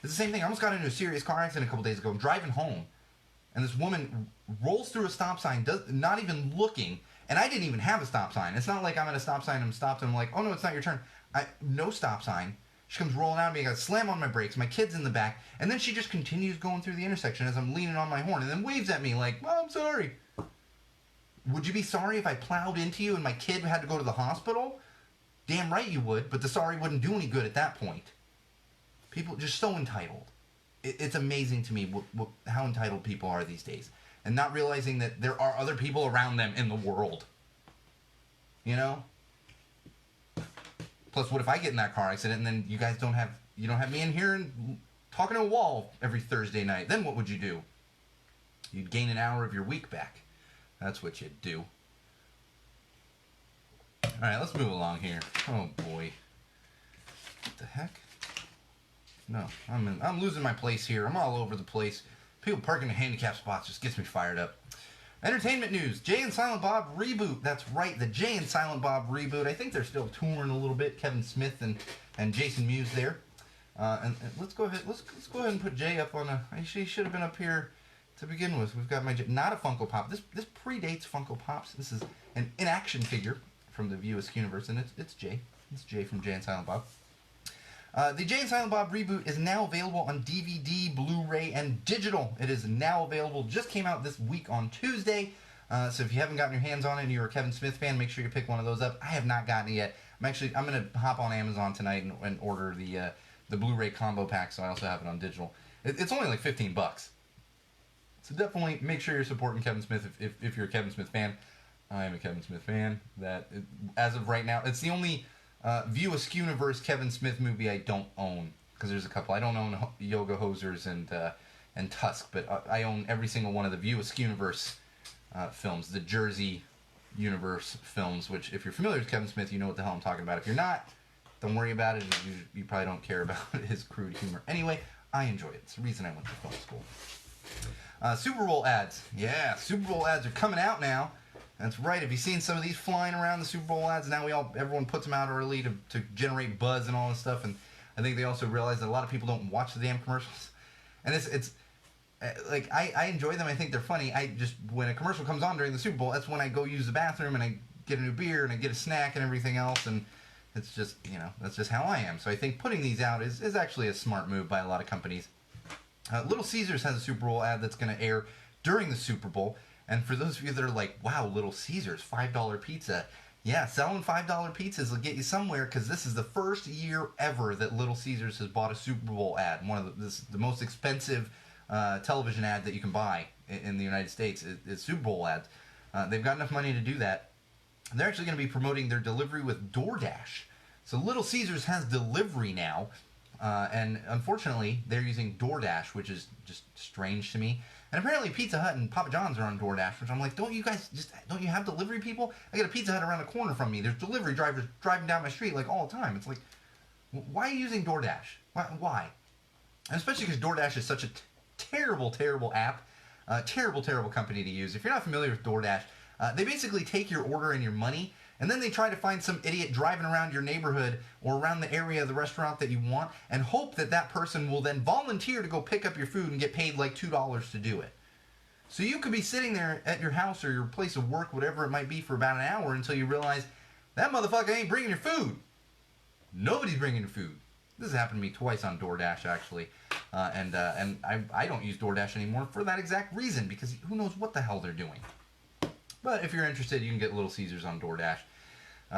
It's the same thing. I almost got into a serious car accident a couple days ago. I'm driving home, and this woman rolls through a stop sign, not even looking, and I didn't even have a stop sign. It's not like I'm at a stop sign and I'm stopped and I'm like, oh no, it's not your turn. No stop sign. She comes rolling out at me. I got to slam on my brakes. My kid's in the back, and then she just continues going through the intersection as I'm leaning on my horn, and then waves at me like, well, I'm sorry. Would you be sorry if I plowed into you and my kid had to go to the hospital? Damn right you would, but the sorry wouldn't do any good at that point. People are just so entitled. It's amazing to me how entitled people are these days, and not realizing that there are other people around them in the world. You know? Plus, what if I get in that car accident and then you guys don't have me in here and talking to a wall every Thursday night? Then what would you do? You'd gain an hour of your week back. That's what you'd do. All right, let's move along here. Oh boy, what the heck? No, I'm losing my place here. I'm all over the place. People parking in handicap spots just gets me fired up. Entertainment news. Jay and Silent Bob reboot. That's right, the Jay and Silent Bob reboot. I think they're still touring a little bit. Kevin Smith and Jason Mewes there. And let's go ahead and put Jay up on he should have been up here To begin with, we've got not a Funko Pop. This predates Funko Pops. This is an in-action figure from the View Askew universe, and it's Jay. It's Jay from Jay and Silent Bob. The Jay and Silent Bob reboot is now available on DVD, Blu-ray, and digital. It is now available. Just came out this week on Tuesday. So if you haven't gotten your hands on it and you're a Kevin Smith fan, make sure you pick one of those up. I have not gotten it yet. I'm going to hop on Amazon tonight and order the Blu-ray combo pack, so I also have it on digital. It's only like $15. So definitely make sure you're supporting Kevin Smith if you're a Kevin Smith fan. I am a Kevin Smith fan. As of right now, it's the only View Askew universe Kevin Smith movie I don't own, because there's a couple. I don't own Yoga Hosers and Tusk, but I own every single one of the View Askew universe films, the Jersey universe films, which if you're familiar with Kevin Smith, you know what the hell I'm talking about. If you're not, don't worry about it. You probably don't care about his crude humor. Anyway, I enjoy it. It's the reason I went to film school. Super Bowl ads. Yeah, Super Bowl ads are coming out now. That's right. Have you seen some of these flying around, the Super Bowl ads? Now everyone puts them out early to generate buzz and all this stuff. And I think they also realize that a lot of people don't watch the damn commercials. And it's like, I enjoy them. I think they're funny. When a commercial comes on during the Super Bowl, that's when I go use the bathroom and I get a new beer and I get a snack and everything else. And it's just, that's just how I am. So I think putting these out is actually a smart move by a lot of companies. Little Caesars has a Super Bowl ad that's going to air during the Super Bowl. And for those of you that are like, wow, Little Caesars, $5 pizza. Yeah, selling $5 pizzas will get you somewhere, because this is the first year ever that Little Caesars has bought a Super Bowl ad. This is the most expensive television ad that you can buy in the United States is Super Bowl ads. They've got enough money to do that. They're actually going to be promoting their delivery with DoorDash. So Little Caesars has delivery now, and unfortunately they're using DoorDash, which is just strange to me. And apparently Pizza Hut and Papa John's are on DoorDash, which I'm like, don't you have delivery people? I got a Pizza Hut around the corner from me. There's delivery drivers driving down my street like all the time. It's like, why are you using DoorDash? Why? And especially because DoorDash is such a terrible, terrible app. Terrible, terrible company to use. If you're not familiar with DoorDash, they basically take your order and your money, and then they try to find some idiot driving around your neighborhood or around the area of the restaurant that you want and hope that person will then volunteer to go pick up your food and get paid like $2 to do it. So you could be sitting there at your house or your place of work, whatever it might be, for about an hour until you realize that motherfucker ain't bringing your food. Nobody's bringing your food. This has happened to me twice on DoorDash, actually. And I don't use DoorDash anymore for that exact reason, because who knows what the hell they're doing. But if you're interested, you can get Little Caesars on DoorDash.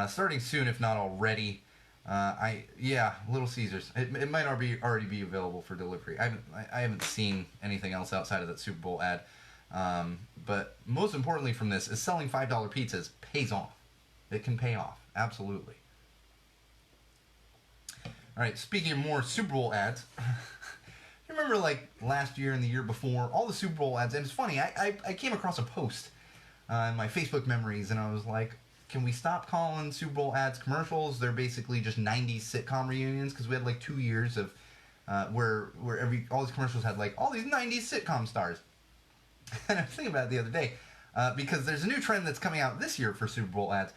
Starting soon, if not already. Little Caesars. It might already be available for delivery. I haven't seen anything else outside of that Super Bowl ad. But most importantly from this is selling $5 pizzas pays off. It can pay off. Absolutely. All right, speaking of more Super Bowl ads, you remember like last year and the year before, all the Super Bowl ads, and it's funny, I came across a post in my Facebook memories, and I was like, can we stop calling Super Bowl ads commercials? They're basically just 90s sitcom reunions, because we had like 2 years of where all these commercials had like all these 90s sitcom stars. And I was thinking about it the other day, because there's a new trend that's coming out this year for Super Bowl ads.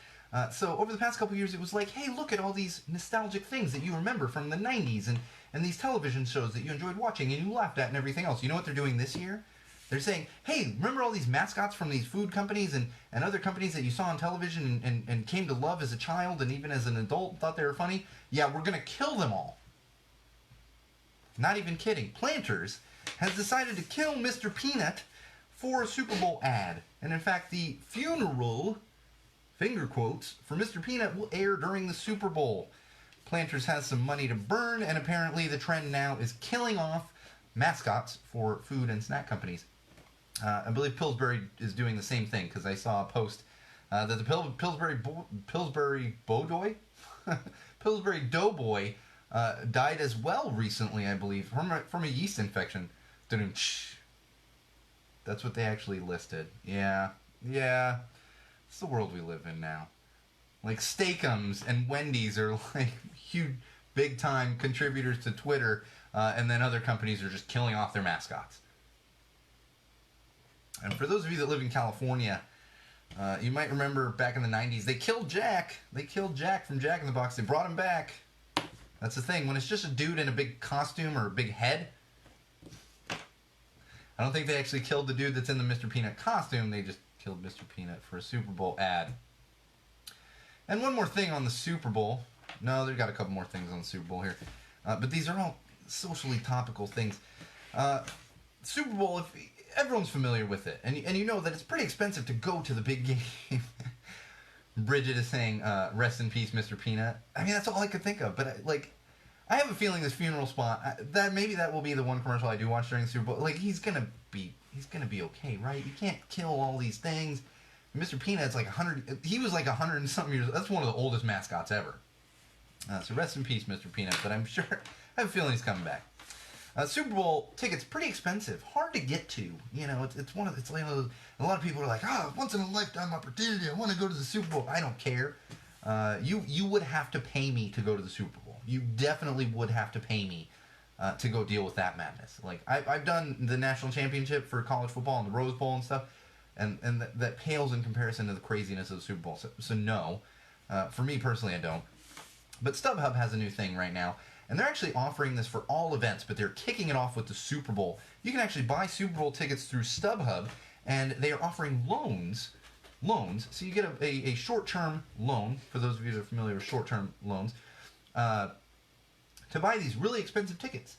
So over the past couple of years, it was like, hey, look at all these nostalgic things that you remember from the 90s and these television shows that you enjoyed watching and you laughed at and everything else. You know what they're doing this year? They're saying, hey, remember all these mascots from these food companies and other companies that you saw on television and came to love as a child and even as an adult thought they were funny? Yeah, we're going to kill them all. Not even kidding. Planters has decided to kill Mr. Peanut for a Super Bowl ad. And in fact, the funeral, finger quotes, for Mr. Peanut will air during the Super Bowl. Planters has some money to burn, and apparently the trend now is killing off mascots for food and snack companies. I believe Pillsbury is doing the same thing, because I saw a post that the Pillsbury Pillsbury Doughboy died as well recently, I believe, from a yeast infection. That's what they actually listed. Yeah. It's the world we live in now. Like Steakums and Wendy's are like huge, big-time contributors to Twitter, and then other companies are just killing off their mascots. And for those of you that live in California, you might remember back in the 90s, they killed Jack. They killed Jack from Jack in the Box. They brought him back. That's the thing. When it's just a dude in a big costume or a big head, I don't think they actually killed the dude that's in the Mr. Peanut costume. They just killed Mr. Peanut for a Super Bowl ad. And one more thing on the Super Bowl. No, they've got a couple more things on the Super Bowl here. But these are all socially topical things. Super Bowl, if everyone's familiar with it. And you know that it's pretty expensive to go to the big game. Bridget is saying, rest in peace, Mr. Peanut. I mean, that's all I could think of. But, I have a feeling this funeral spot, maybe that will be the one commercial I do watch during the Super Bowl. He's gonna be okay, right? You can't kill all these things. Mr. Peanut's 100, he was 100 and something years, that's one of the oldest mascots ever. So rest in peace, Mr. Peanut, but I have a feeling he's coming back. Super Bowl tickets, pretty expensive, hard to get to. It's one of those, a lot of people are like, once in a lifetime opportunity, I want to go to the Super Bowl. I don't care. You would have to pay me to go to the Super Bowl. You definitely would have to pay me to go deal with that madness. I've done the national championship for college football and the Rose Bowl and stuff, and that pales in comparison to the craziness of the Super Bowl. So no, for me personally, I don't. But StubHub has a new thing right now, and they're actually offering this for all events, but they're kicking it off with the Super Bowl. You can actually buy Super Bowl tickets through StubHub, and they are offering loans. So you get a short-term loan, for those of you that are familiar with short-term loans, to buy these really expensive tickets.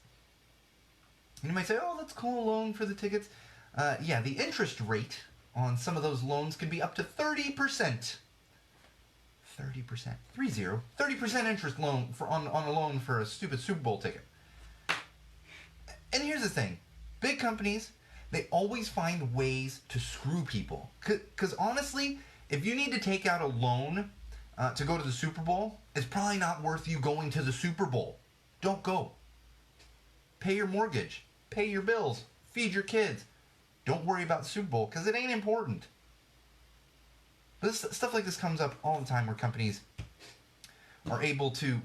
And you might say, that's cool, loan for the tickets. Yeah, the interest rate on some of those loans can be up to 30%. 30%. 30% interest loan on a loan for a stupid Super Bowl ticket. And here's the thing. Big companies, they always find ways to screw people. Because honestly, if you need to take out a loan to go to the Super Bowl, it's probably not worth you going to the Super Bowl. Don't go. Pay your mortgage. Pay your bills. Feed your kids. Don't worry about the Super Bowl because it ain't important. But stuff like this comes up all the time where companies are able to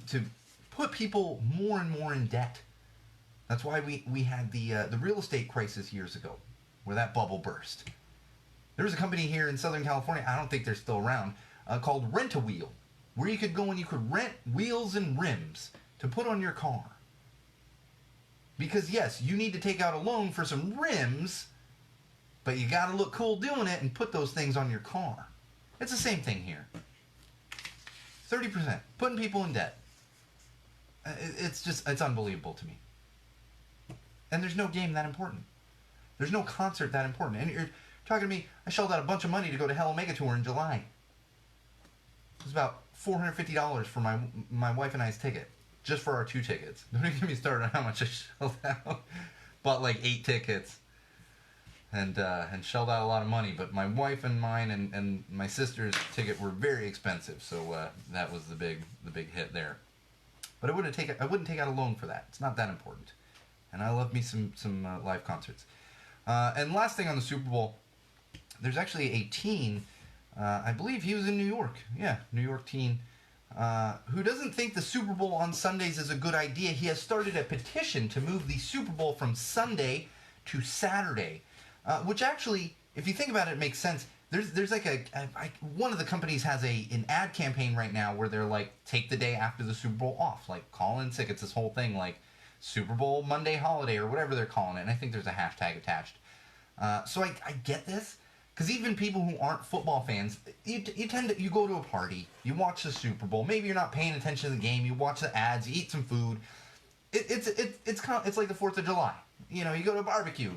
put people more and more in debt. That's why we had the real estate crisis years ago, where that bubble burst. There was a company here in Southern California, I don't think they're still around, called Rent-A-Wheel, where you could go and you could rent wheels and rims to put on your car. Because yes, you need to take out a loan for some rims, but you gotta look cool doing it and put those things on your car. It's the same thing here. 30%, putting people in debt. It's unbelievable to me. And there's no game that important. There's no concert that important. And you're talking to me, I shelled out a bunch of money to go to Hell Omega Tour in July. It was about $450 for my wife and I's ticket. Just for our 2 tickets. Don't even get me started on how much I shelled out. Bought 8 tickets. And shelled out a lot of money. But my wife and mine and my sister's ticket were very expensive. So that was the big hit there. But I wouldn't take out a loan for that. It's not that important. And I love me some live concerts. And last thing on the Super Bowl, there's actually a teen, I believe he was in New York. Yeah, New York teen, who doesn't think the Super Bowl on Sundays is a good idea. He has started a petition to move the Super Bowl from Sunday to Saturday, which actually, if you think about it, makes sense. There's one of the companies has an ad campaign right now where they're like, take the day after the Super Bowl off, like call in sick. It's this whole thing like Super Bowl Monday holiday or whatever they're calling it. And I think there's a hashtag attached. So I get this. Because even people who aren't football fans, you go to a party, you watch the Super Bowl, maybe you're not paying attention to the game, you watch the ads, you eat some food. It's like the 4th of July. You go to a barbecue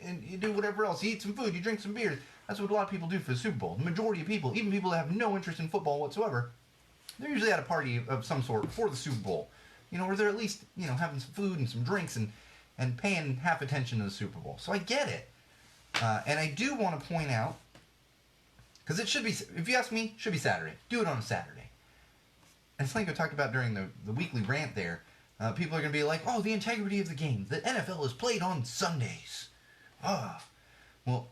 and you do whatever else, you eat some food, you drink some beers. That's what a lot of people do for the Super Bowl. The majority of people, even people that have no interest in football whatsoever, they're usually at a party of some sort for the Super Bowl. Where they're at least, having some food and some drinks and paying half attention to the Super Bowl. So I get it. And I do want to point out, because it should be, if you ask me, it should be Saturday. Do it on a Saturday. And it's like I talked about during the weekly rant there. People are going to be like, oh, the integrity of the game. The NFL is played on Sundays. Well,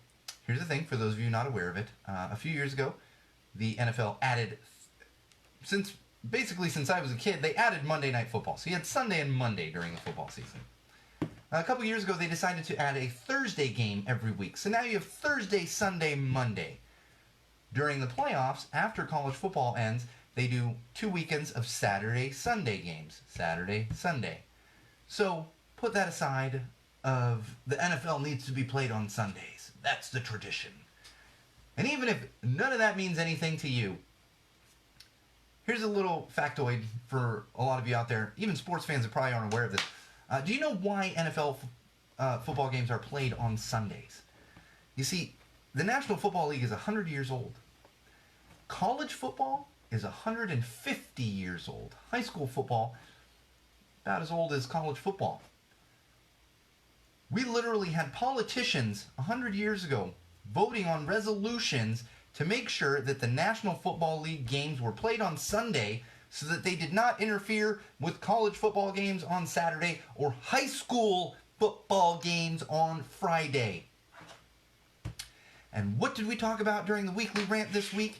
here's the thing, for those of you not aware of it. A few years ago, the NFL added, since I was a kid, they added Monday Night Football. So you had Sunday and Monday during the football season. A couple years ago, they decided to add a Thursday game every week. So now you have Thursday, Sunday, Monday. During the playoffs, after college football ends, they do 2 weekends of Saturday, Sunday games. Saturday, Sunday. So put that aside of the NFL needs to be played on Sundays. That's the tradition. And even if none of that means anything to you, here's a little factoid for a lot of you out there. Even sports fans that probably aren't aware of this. Do you know why NFL football games are played on Sundays? You see, the National Football League is 100 years old. College football is 150 years old. High school football, about as old as college football. We literally had politicians 100 years ago voting on resolutions to make sure that the National Football League games were played on Sunday so that they did not interfere with college football games on Saturday or high school football games on Friday. And what did we talk about during the weekly rant this week?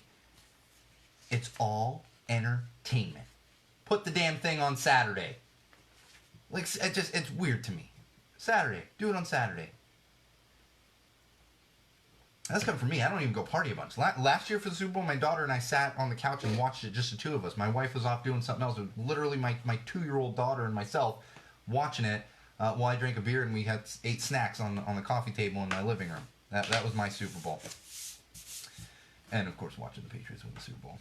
It's all entertainment. Put the damn thing on Saturday. Like, it's weird to me. Saturday. Do it on Saturday. That's coming from me. I don't even go party a bunch. Last year for the Super Bowl, my daughter and I sat on the couch and watched it, just the two of us. My wife was off doing something else. It was literally my 2-year-old daughter and myself watching it while I drank a beer and we had 8 snacks on the coffee table in my living room. That was my Super Bowl. And, of course, watching the Patriots win the Super Bowl.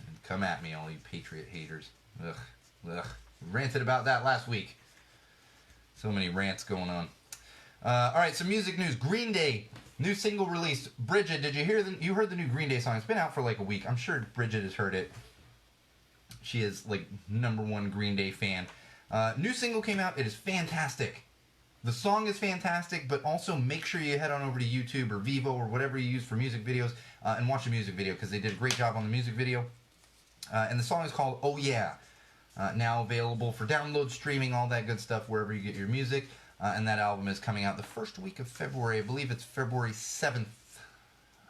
And come at me, all you Patriot haters. Ugh. Ranted about that last week. So many rants going on. All right, some music news. Green Day, new single released. Bridget, did you hear you heard the new Green Day song? It's been out for like a week. I'm sure Bridget has heard it. She is like #1 Green Day fan. New single came out. It is fantastic. The song is fantastic, but also make sure you head on over to YouTube or Vivo or whatever you use for music videos and watch the music video because they did a great job on the music video. And the song is called Oh Yeah. Now available for download, streaming, all that good stuff wherever you get your music. And that album is coming out the first week of February. I believe it's February 7th.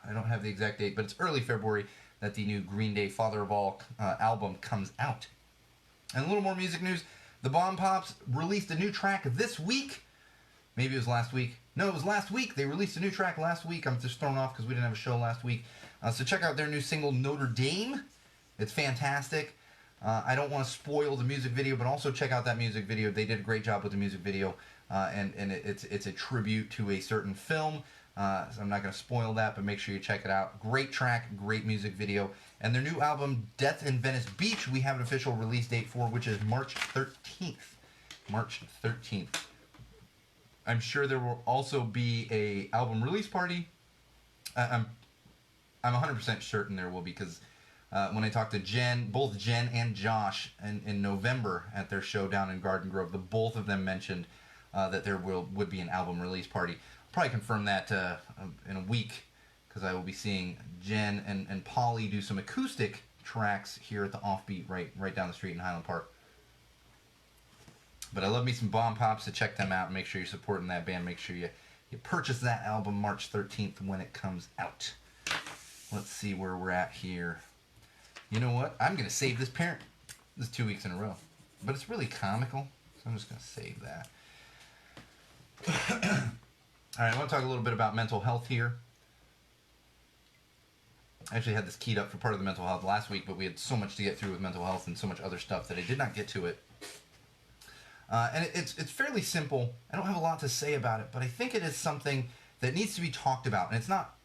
I don't have the exact date, but it's early February that the new Green Day Father of All album comes out. And a little more music news. The Bomb Pops released a new track this week. Maybe it was last week. No, it was last week. They released a new track last week. I'm just thrown off because we didn't have a show last week. So check out their new single, Notre Dame. It's fantastic. I don't want to spoil the music video, but also check out that music video. They did a great job with the music video. And it's a tribute to a certain film. So I'm not going to spoil that, but make sure you check it out. Great track, great music video. And their new album, Death in Venice Beach, we have an official release date for, which is March 13th. March 13th. I'm sure there will also be a album release party. I'm 100% certain there will be, because when I talked to both Jen and Josh in November at their show down in Garden Grove, the both of them mentioned that there would be an album release party. I'll probably confirm that in a week, because I will be seeing Jen and Polly do some acoustic tracks here at the Offbeat right down the street in Highland Park. But I love me some Bomb Pops, so check them out and make sure you're supporting that band. Make sure you purchase that album March 13th when it comes out. Let's see where we're at here. You know what? I'm going to save this parent. This is 2 weeks in a row. But it's really comical, so I'm just going to save that. All right, I want to talk a little bit about mental health here. I actually had this keyed up for part of the mental health last week, but we had so much to get through with mental health and so much other stuff that I did not get to it. And it's fairly simple. I don't have a lot to say about it, but I think it is something that needs to be talked about. And it's not...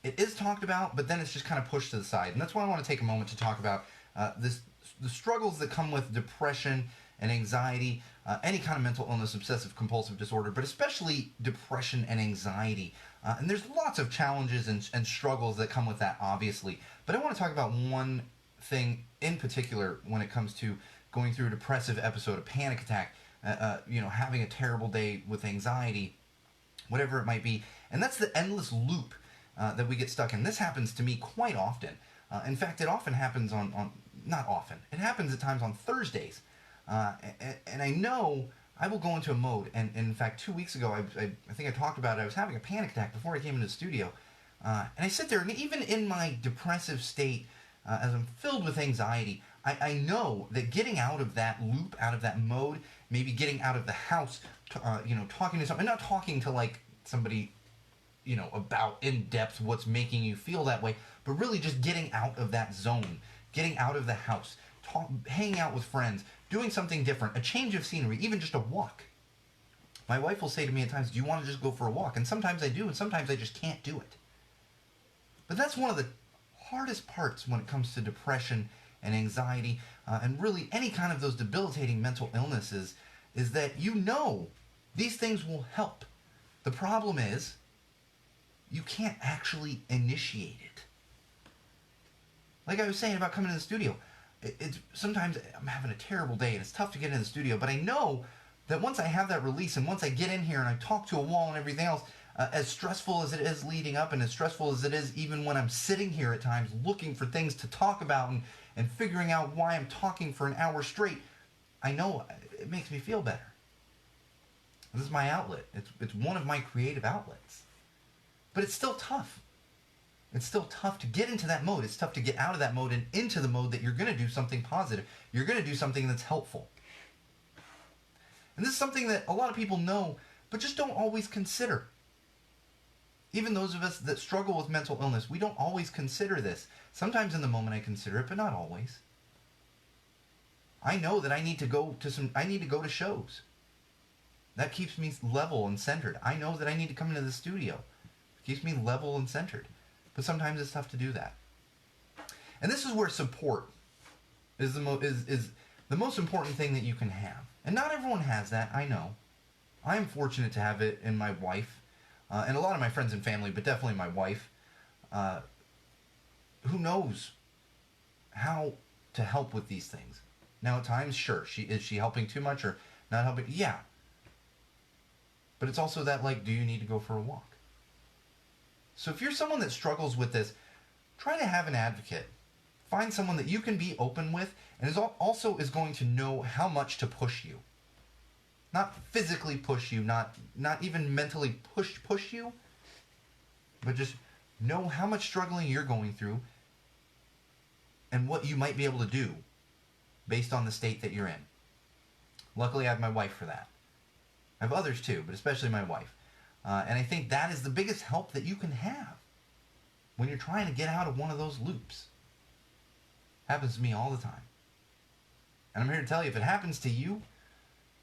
It is talked about, but then it's just kind of pushed to the side. And that's why I want to take a moment to talk about the struggles that come with depression and anxiety, any kind of mental illness, obsessive compulsive disorder, but especially depression and anxiety. And there's lots of challenges and struggles that come with that, obviously. But I want to talk about one thing in particular when it comes to going through a depressive episode, a panic attack, having a terrible day with anxiety, whatever it might be. And that's the endless loop that we get stuck in. This happens to me quite often. In fact, it often happens not often. It happens at times on Thursdays. And I know I will go into a mode. And in fact, 2 weeks ago, I think I talked about it. I was having a panic attack before I came into the studio. And I sit there, and even in my depressive state, as I'm filled with anxiety, I know that getting out of that loop, out of that mode, maybe getting out of the house, talking to somebody, not talking to like somebody, about in depth what's making you feel that way, but really just getting out of that zone, getting out of the house, hanging out with friends, doing something different, a change of scenery, even just a walk. My wife will say to me at times, do you want to just go for a walk? And sometimes I do, and sometimes I just can't do it. But that's one of the hardest parts when it comes to depression and anxiety, and really any kind of those debilitating mental illnesses, is that you know these things will help. The problem is you can't actually initiate it. Like I was saying about coming to the studio, it's sometimes I'm having a terrible day and it's tough to get in the studio, but I know that once I have that release and once I get in here and I talk to a wall and everything else, as stressful as it is leading up and as stressful as it is even when I'm sitting here at times looking for things to talk about and figuring out why I'm talking for an hour straight, I know it makes me feel better. This is my outlet. It's one of my creative outlets. But it's still tough. It's still tough to get into that mode. It's tough to get out of that mode and into the mode that you're going to do something positive. You're going to do something that's helpful. And this is something that a lot of people know, but just don't always consider. Even those of us that struggle with mental illness, we don't always consider this. Sometimes in the moment I consider it, but not always. I know that I need to go to shows. That keeps me level and centered. I know that I need to come into the studio. It keeps me level and centered. But sometimes it's tough to do that. And this is where support is the most important thing that you can have. And not everyone has that, I know. I am fortunate to have it in my wife, and a lot of my friends and family, but definitely my wife, who knows how to help with these things. Now at times, sure, is she helping too much or not helping? Yeah. But it's also that, like, do you need to go for a walk? So if you're someone that struggles with this, try to have an advocate. Find someone that you can be open with and also is going to know how much to push you. Not physically push you, not even mentally push you, but just know how much struggling you're going through and what you might be able to do based on the state that you're in. Luckily, I have my wife for that. I have others too, but especially my wife. And I think that is the biggest help that you can have when you're trying to get out of one of those loops. Happens to me all the time. And I'm here to tell you, if it happens to you,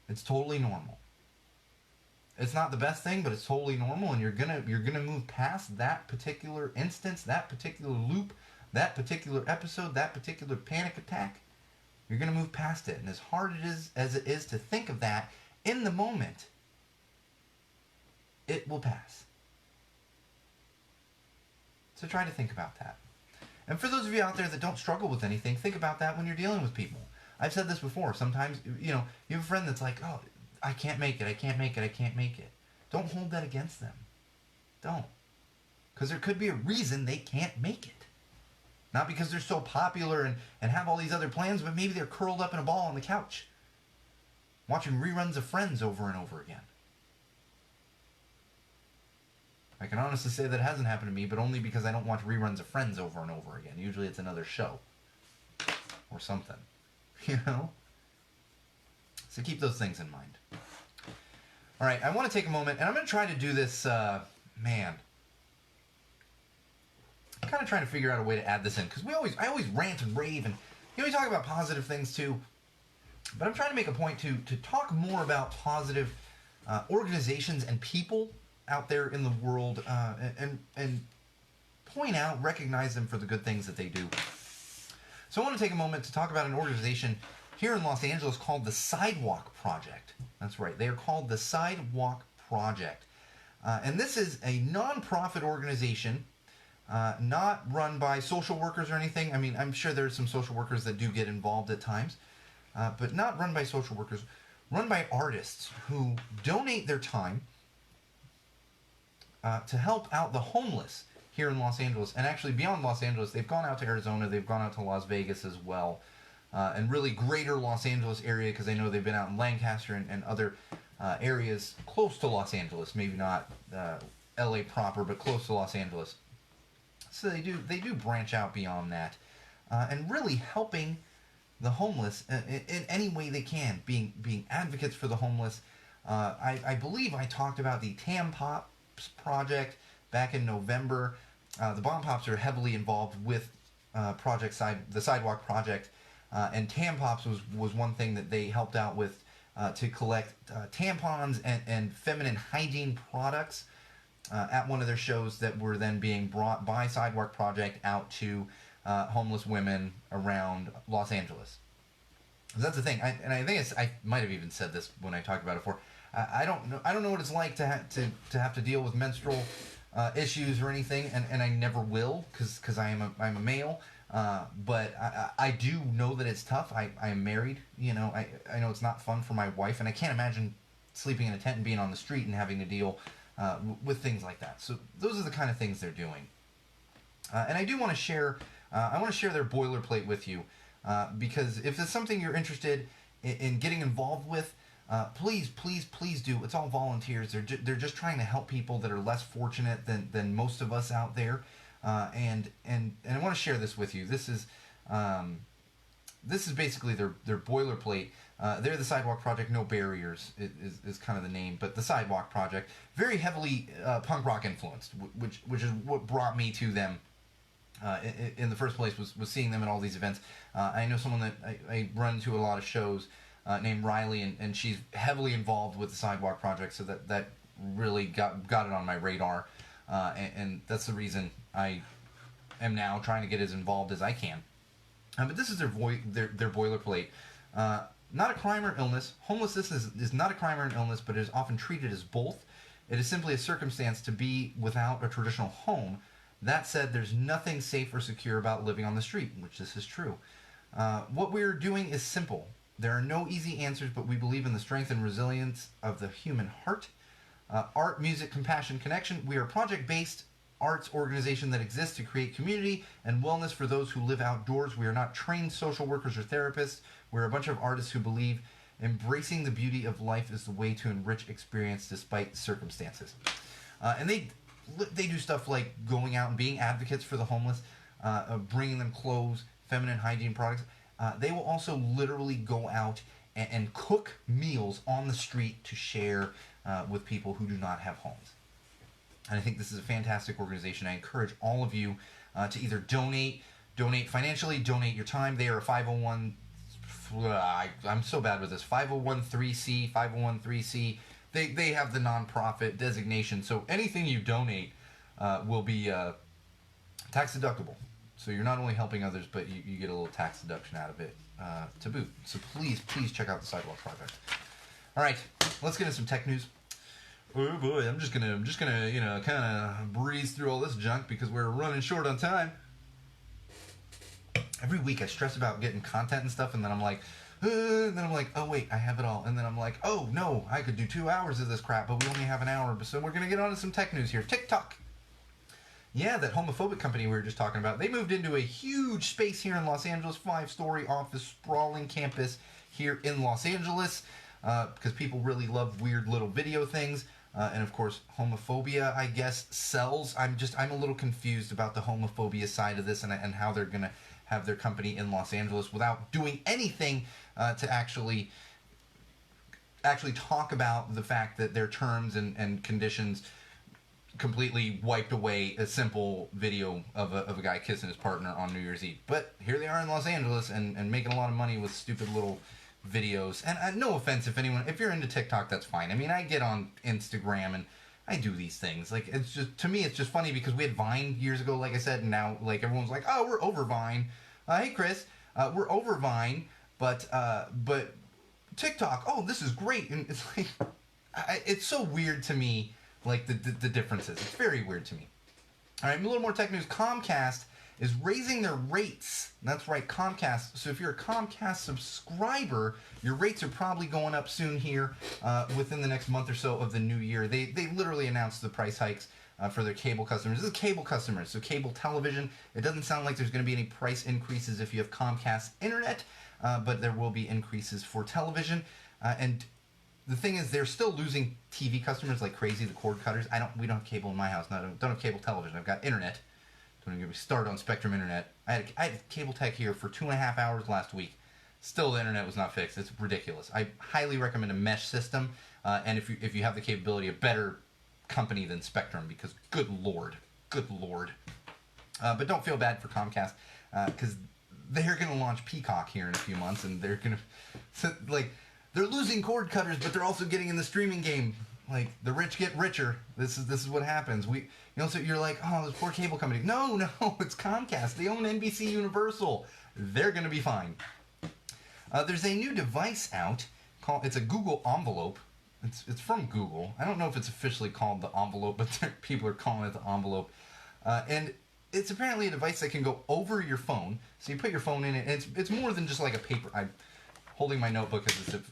it's totally normal. It's not the best thing, but it's totally normal, and you're gonna move past that particular instance, that particular loop, that particular episode, that particular panic attack. You're gonna move past it. And as hard as it is to think of that in the moment, it will pass. So try to think about that. And for those of you out there that don't struggle with anything, think about that when you're dealing with people. I've said this before. Sometimes, you have a friend that's like, oh, I can't make it, I can't make it, I can't make it. Don't hold that against them. Don't. Because there could be a reason they can't make it. Not because they're so popular and have all these other plans, but maybe they're curled up in a ball on the couch, watching reruns of Friends over and over again. I can honestly say that hasn't happened to me, but only because I don't watch reruns of Friends over and over again. Usually it's another show. Or something. So keep those things in mind. Alright, I want to take a moment, and I'm going to try to do this, I'm kind of trying to figure out a way to add this in, because I always rant and rave, and we talk about positive things too, but I'm trying to make a point to talk more about positive organizations and people out there in the world, and point out, recognize them for the good things that they do. So I want to take a moment to talk about an organization here in Los Angeles called the Sidewalk Project. That's right, they are called the Sidewalk Project. And this is a non-profit organization, not run by social workers or anything. I mean, I'm sure there's some social workers that do get involved at times, but not run by social workers, run by artists who donate their time to help out the homeless here in Los Angeles, and actually beyond Los Angeles. They've gone out to Arizona, they've gone out to Las Vegas as well, and really greater Los Angeles area, because I know they've been out in Lancaster and other areas close to Los Angeles, maybe not LA proper, but close to Los Angeles. So they do branch out beyond that, and really helping the homeless in any way they can, being advocates for the homeless. I believe I talked about the Tam Pops project back in November. The Bomb Pops are heavily involved with the Sidewalk Project, and Tam Pops was one thing that they helped out with to collect tampons and feminine hygiene products at one of their shows that were then being brought by Sidewalk Project out to homeless women around Los Angeles. That's the thing, I think I might have even said this when I talked about it before. I don't know what it's like to have to deal with menstrual issues or anything, and I never will because I'm a male. But I do know that it's tough. I am married. I know it's not fun for my wife, and I can't imagine sleeping in a tent and being on the street and having to deal with things like that. So those are the kind of things they're doing. And I do want to share. I want to share their boilerplate with you. Because if it's something you're interested in getting involved with, please do. It's all volunteers. They're just trying to help people that are less fortunate than most of us out there. And I want to share this with you. This is basically their boilerplate. They're the Sidewalk Project. No Barriers is kind of the name, but the Sidewalk Project, very heavily punk rock influenced, which is what brought me to them. In the first place was seeing them at all these events. I know someone that I run to a lot of shows named Riley, and she's heavily involved with the Sidewalk Project, so that really got it on my radar, and that's the reason I am now trying to get as involved as I can. But this is their boilerplate. Not a crime or illness. Homelessness is not a crime or an illness, but it is often treated as both. It is simply a circumstance to be without a traditional home. That said, there's nothing safe or secure about living on the street, which this is true. What we're doing is simple. There are no easy answers, but we believe in the strength and resilience of the human heart. Art, music, compassion, connection. We are a project-based arts organization that exists to create community and wellness for those who live outdoors. We are not trained social workers or therapists. We're a bunch of artists who believe embracing the beauty of life is the way to enrich experience despite circumstances. And they do stuff like going out and being advocates for the homeless, bringing them clothes, feminine hygiene products. They will also literally go out and cook meals on the street to share with people who do not have homes. And I think this is a fantastic organization. I encourage all of you to either donate financially, donate your time. They are a 501. I'm so bad with this. 501(c). They have the nonprofit designation, so anything you donate will be tax deductible. So you're not only helping others, but you get a little tax deduction out of it to boot. So please check out the Sidewalk Project. All right, let's get into some tech news. Oh boy, I'm just gonna kind of breeze through all this junk because we're running short on time. Every week I stress about getting content and stuff, and then I'm like, oh wait, I have it all. And then I'm like, oh no, I could do 2 hours of this crap, but we only have an hour. So we're going to get on to some tech news here. TikTok. Yeah, that homophobic company we were just talking about, they moved into a huge space here in Los Angeles, 5-story office, sprawling campus here in Los Angeles, because people really love weird little video things. And of course, homophobia, I guess, sells. I'm a little confused about the homophobia side of this and how they're going to have their company in Los Angeles without doing anything to actually talk about the fact that their terms and conditions completely wiped away a simple video of a guy kissing his partner on New Year's Eve. But here they are in Los Angeles and making a lot of money with stupid little videos. And no offense if you're into TikTok, that's fine. I mean, I get on Instagram and I do these things. Like, it's just, to me, it's just funny because we had Vine years ago, like I said, and now, like, everyone's like, oh, we're over Vine. Hey, Chris, we're over Vine, but TikTok, oh, this is great. And it's like, it's so weird to me, like, the differences. It's very weird to me. All right, a little more tech news. Comcast is raising their rates. That's right, Comcast. So if you're a Comcast subscriber, your rates are probably going up soon here within the next month or so of the new year. They literally announced the price hikes for their cable customers. This is cable customers, so cable television. It doesn't sound like there's going to be any price increases if you have Comcast internet, but there will be increases for television. And the thing is, they're still losing TV customers like crazy, the cord cutters. We don't have cable in my house. No, I don't have cable television. I've got internet. Don't even get me started on Spectrum Internet. I had cable tech here for 2.5 hours last week. Still, the internet was not fixed. It's ridiculous. I highly recommend a mesh system, and if you have the capability, a better company than Spectrum, because good lord. But don't feel bad for Comcast, because they're going to launch Peacock here in a few months, and they're going to, like, they're losing cord cutters, but they're also getting in the streaming game. Like, the rich get richer. This is what happens. So you're like, oh, this poor cable company. No, it's Comcast. They own NBC Universal. They're going to be fine. There's a new device out it's a Google envelope. It's from Google. I don't know if it's officially called the envelope, but people are calling it the envelope. And it's apparently a device that can go over your phone. So you put your phone in it, and it's more than just like a paper. I'm holding my notebook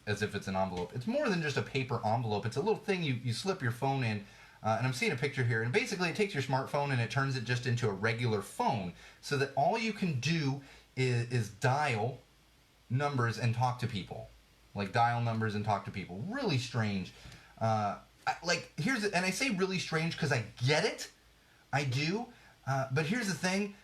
as if it's an envelope. It's more than just a paper envelope. It's a little thing you slip your phone in. And I'm seeing a picture here. And basically it takes your smartphone and it turns it just into a regular phone. So that all you can do is dial numbers and talk to people. Like dial numbers and talk to people. Really strange. And I say really strange because I get it. I do. But here's the thing.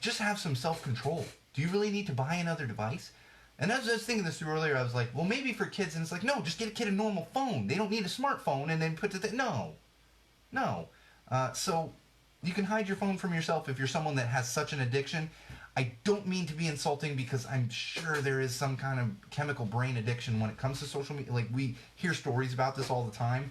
Just have some self-control. Do you really need to buy another device? And as I was thinking this through earlier, I was like, well, maybe for kids, and it's like, no, just get a kid a normal phone. They don't need a smartphone and then put the thing. No. So you can hide your phone from yourself if you're someone that has such an addiction. I don't mean to be insulting because I'm sure there is some kind of chemical brain addiction when it comes to social media. Like, we hear stories about this all the time.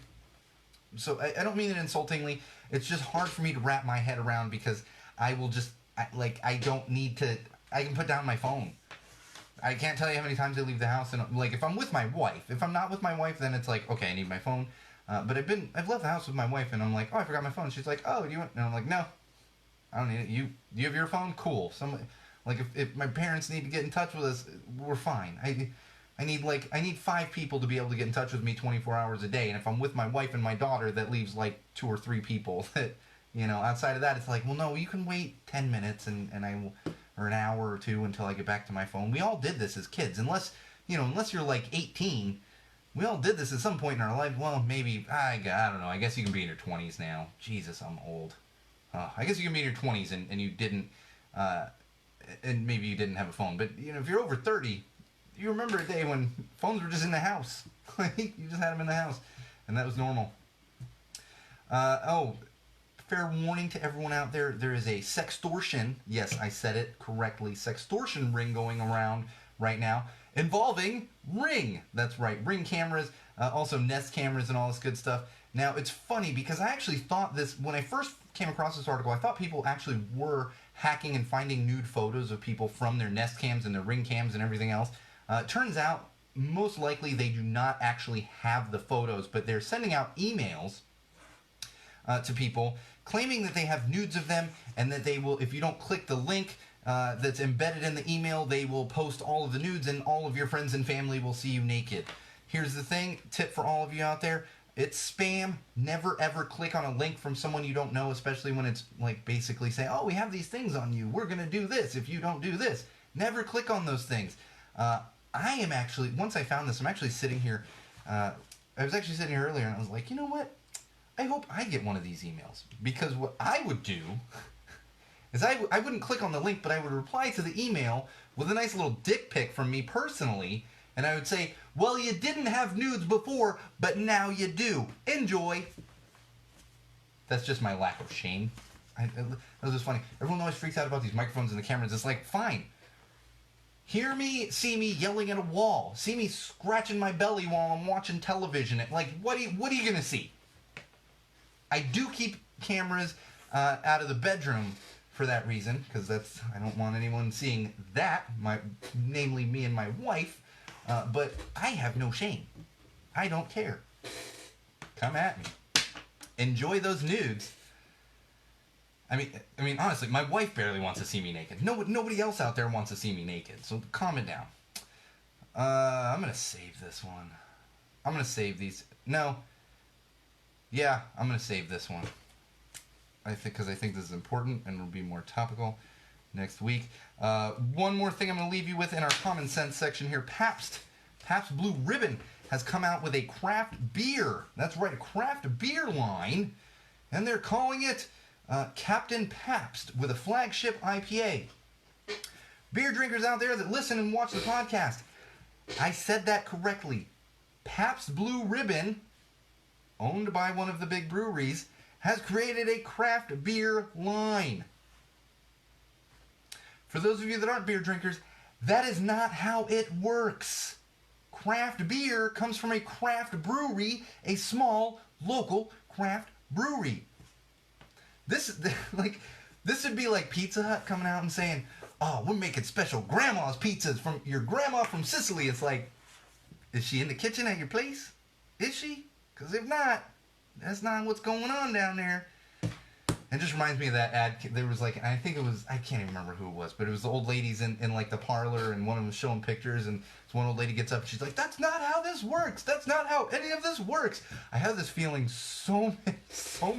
So I don't mean it insultingly. It's just hard for me to wrap my head around because I don't need to. I can put down my phone. I can't tell you how many times I leave the house, and like if I'm with my wife. If I'm not with my wife, then it's like, okay, I need my phone. But I've left the house with my wife, and I'm like, oh, I forgot my phone. She's like, oh, do you want? And I'm like, no, I don't need it. You have your phone? Cool. If my parents need to get in touch with us, we're fine. I need 5 people to be able to get in touch with me 24 hours a day, and if I'm with my wife and my daughter, that leaves like 2 or 3 people. That outside of that, it's like, well, no, you can wait 10 minutes, and I will. Or an hour or 2 until I get back to my phone. We all did this as kids. Unless you're like 18, we all did this at some point in our life. Well, maybe, I don't know. I guess you can be in your 20s now. Jesus, I'm old. I guess you can be in your 20s and you didn't, and maybe you didn't have a phone. But, if you're over 30, you remember a day when phones were just in the house. You just had them in the house. And that was normal. Fair warning to everyone out there, there is a sextortion, yes, I said it correctly, sextortion ring going around right now involving Ring. That's right, Ring cameras, also Nest cameras and all this good stuff. Now, it's funny because I actually thought this, when I first came across this article, I thought people actually were hacking and finding nude photos of people from their Nest cams and their Ring cams and everything else. Turns out, most likely they do not actually have the photos, but they're sending out emails to people claiming that they have nudes of them and that they will, if you don't click the link that's embedded in the email, they will post all of the nudes and all of your friends and family will see you naked. Here's the thing, tip for all of you out there, it's spam. Never ever click on a link from someone you don't know, especially when it's like basically saying, oh, we have these things on you, we're going to do this if you don't do this. Never click on those things. I am actually, once I found this, I'm actually sitting here, I was actually sitting here earlier and I was like, you know what? I hope I get one of these emails, because what I would do is I wouldn't click on the link, but I would reply to the email with a nice little dick pic from me personally, and I would say, well, you didn't have nudes before, but now you do. Enjoy. That's just my lack of shame. That was just funny. Everyone always freaks out about these microphones and the cameras. It's like, fine. Hear me, see me yelling at a wall. See me scratching my belly while I'm watching television. Like, what are you going to see? I do keep cameras out of the bedroom for that reason, because I don't want anyone seeing that, namely me and my wife, but I have no shame. I don't care. Come at me. Enjoy those nudes. I mean, honestly, my wife barely wants to see me naked. Nobody else out there wants to see me naked, so calm it down. I'm going to save this one. I'm going to save these. No. Yeah, I'm going to save this one. Because I think this is important and will be more topical next week. One more thing I'm going to leave you with in our common sense section here. Pabst Blue Ribbon has come out with a craft beer. That's right, a craft beer line. And they're calling it Captain Pabst with a flagship IPA. Beer drinkers out there that listen and watch the podcast, I said that correctly. Pabst Blue Ribbon, owned by one of the big breweries, has created a craft beer line. For those of you that aren't beer drinkers, that is not how it works. craft beer comes from a craft brewery, a small, local craft brewery. This would be like Pizza Hut coming out and saying, oh, we're making special grandma's pizzas from your grandma from Sicily. It's like, is she in the kitchen at your place? Is she? Because if not, that's not what's going on down there. It just reminds me of that ad. There was like, I think it was, I can't even remember who it was, but it was the old ladies in like the parlor, and one of them was showing pictures, and this one old lady gets up and she's like, that's not how this works. That's not how any of this works. I have this feeling so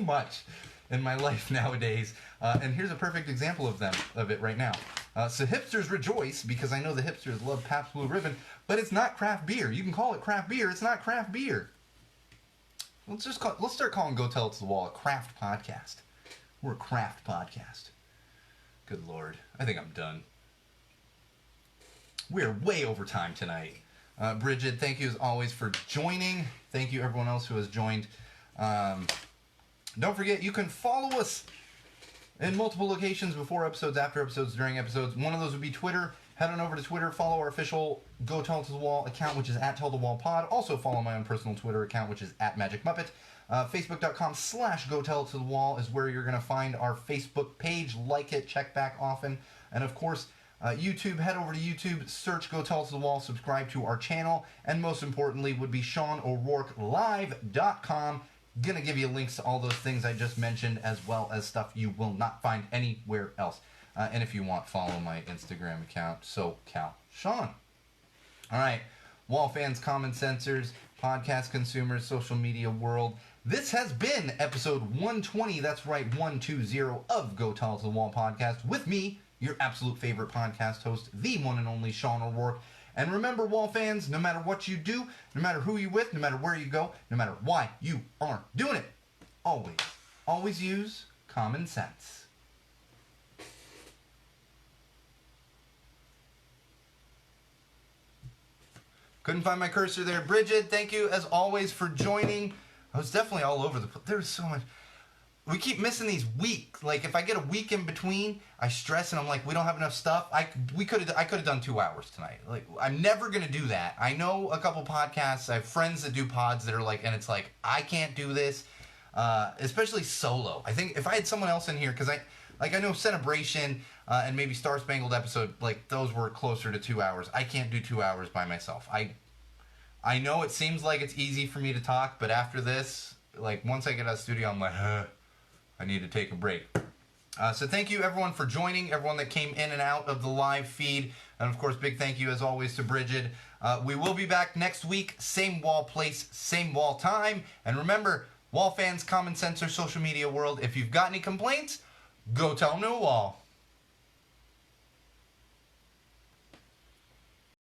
much in my life nowadays. And here's a perfect example of it right now. So hipsters rejoice because I know the hipsters love Pabst Blue Ribbon, but it's not craft beer. You can call it craft beer. It's not craft beer. Let's start calling Go Tell It to the Wall a craft podcast. We're a craft podcast. Good Lord. I think I'm done. We're way over time tonight. Bridget, thank you as always for joining. Thank you everyone else who has joined. Don't forget, you can follow us in multiple locations, before episodes, after episodes, during episodes. One of those would be Twitter. Head on over to Twitter. Follow our official Go Tell It to the Wall account, which is @TellTheWallPod. Also follow my own personal Twitter account, which is @MagicMuppet. Facebook.com/Go Tell It to the Wall is where you're going to find our Facebook page. Like it, check back often. And of course, YouTube, head over to YouTube, search Go Tell It to the Wall, subscribe to our channel, and most importantly would be SeanO'RourkeLive.com. Gonna give you links to all those things I just mentioned, as well as stuff you will not find anywhere else. And if you want, follow my Instagram account, SoCalSean. All right, Wall fans, common sensors, podcast consumers, social media world. This has been episode 120, that's right, 120 of Go Tell It to the Wall podcast with me, your absolute favorite podcast host, the one and only Sean O'Rourke. And remember, Wall fans, no matter what you do, no matter who you're with, no matter where you go, no matter why you are doing it, always use common sense. Couldn't find my cursor there. Bridget, thank you as always for joining. I was definitely all over the place. There's so much. We keep missing these weeks. Like, if I get a week in between, I stress and I'm like, we don't have enough stuff. I could have done 2 hours tonight. Like, I'm never gonna do that. I know a couple podcasts. I have friends that do pods that are like, and it's like, I can't do this, especially solo. I think if I had someone else in here, because I know Celebration and maybe Star Spangled Episode, like those were closer to 2 hours. I can't do 2 hours by myself. I know it seems like it's easy for me to talk, but after this, like once I get out of the studio, I'm like, I need to take a break. So thank you everyone for joining, everyone that came in and out of the live feed. And of course, big thank you as always to Bridget. We will be back next week, same wall place, same wall time. And remember, Wall fans, common sensor, social media world, if you've got any complaints, go tell them to a wall.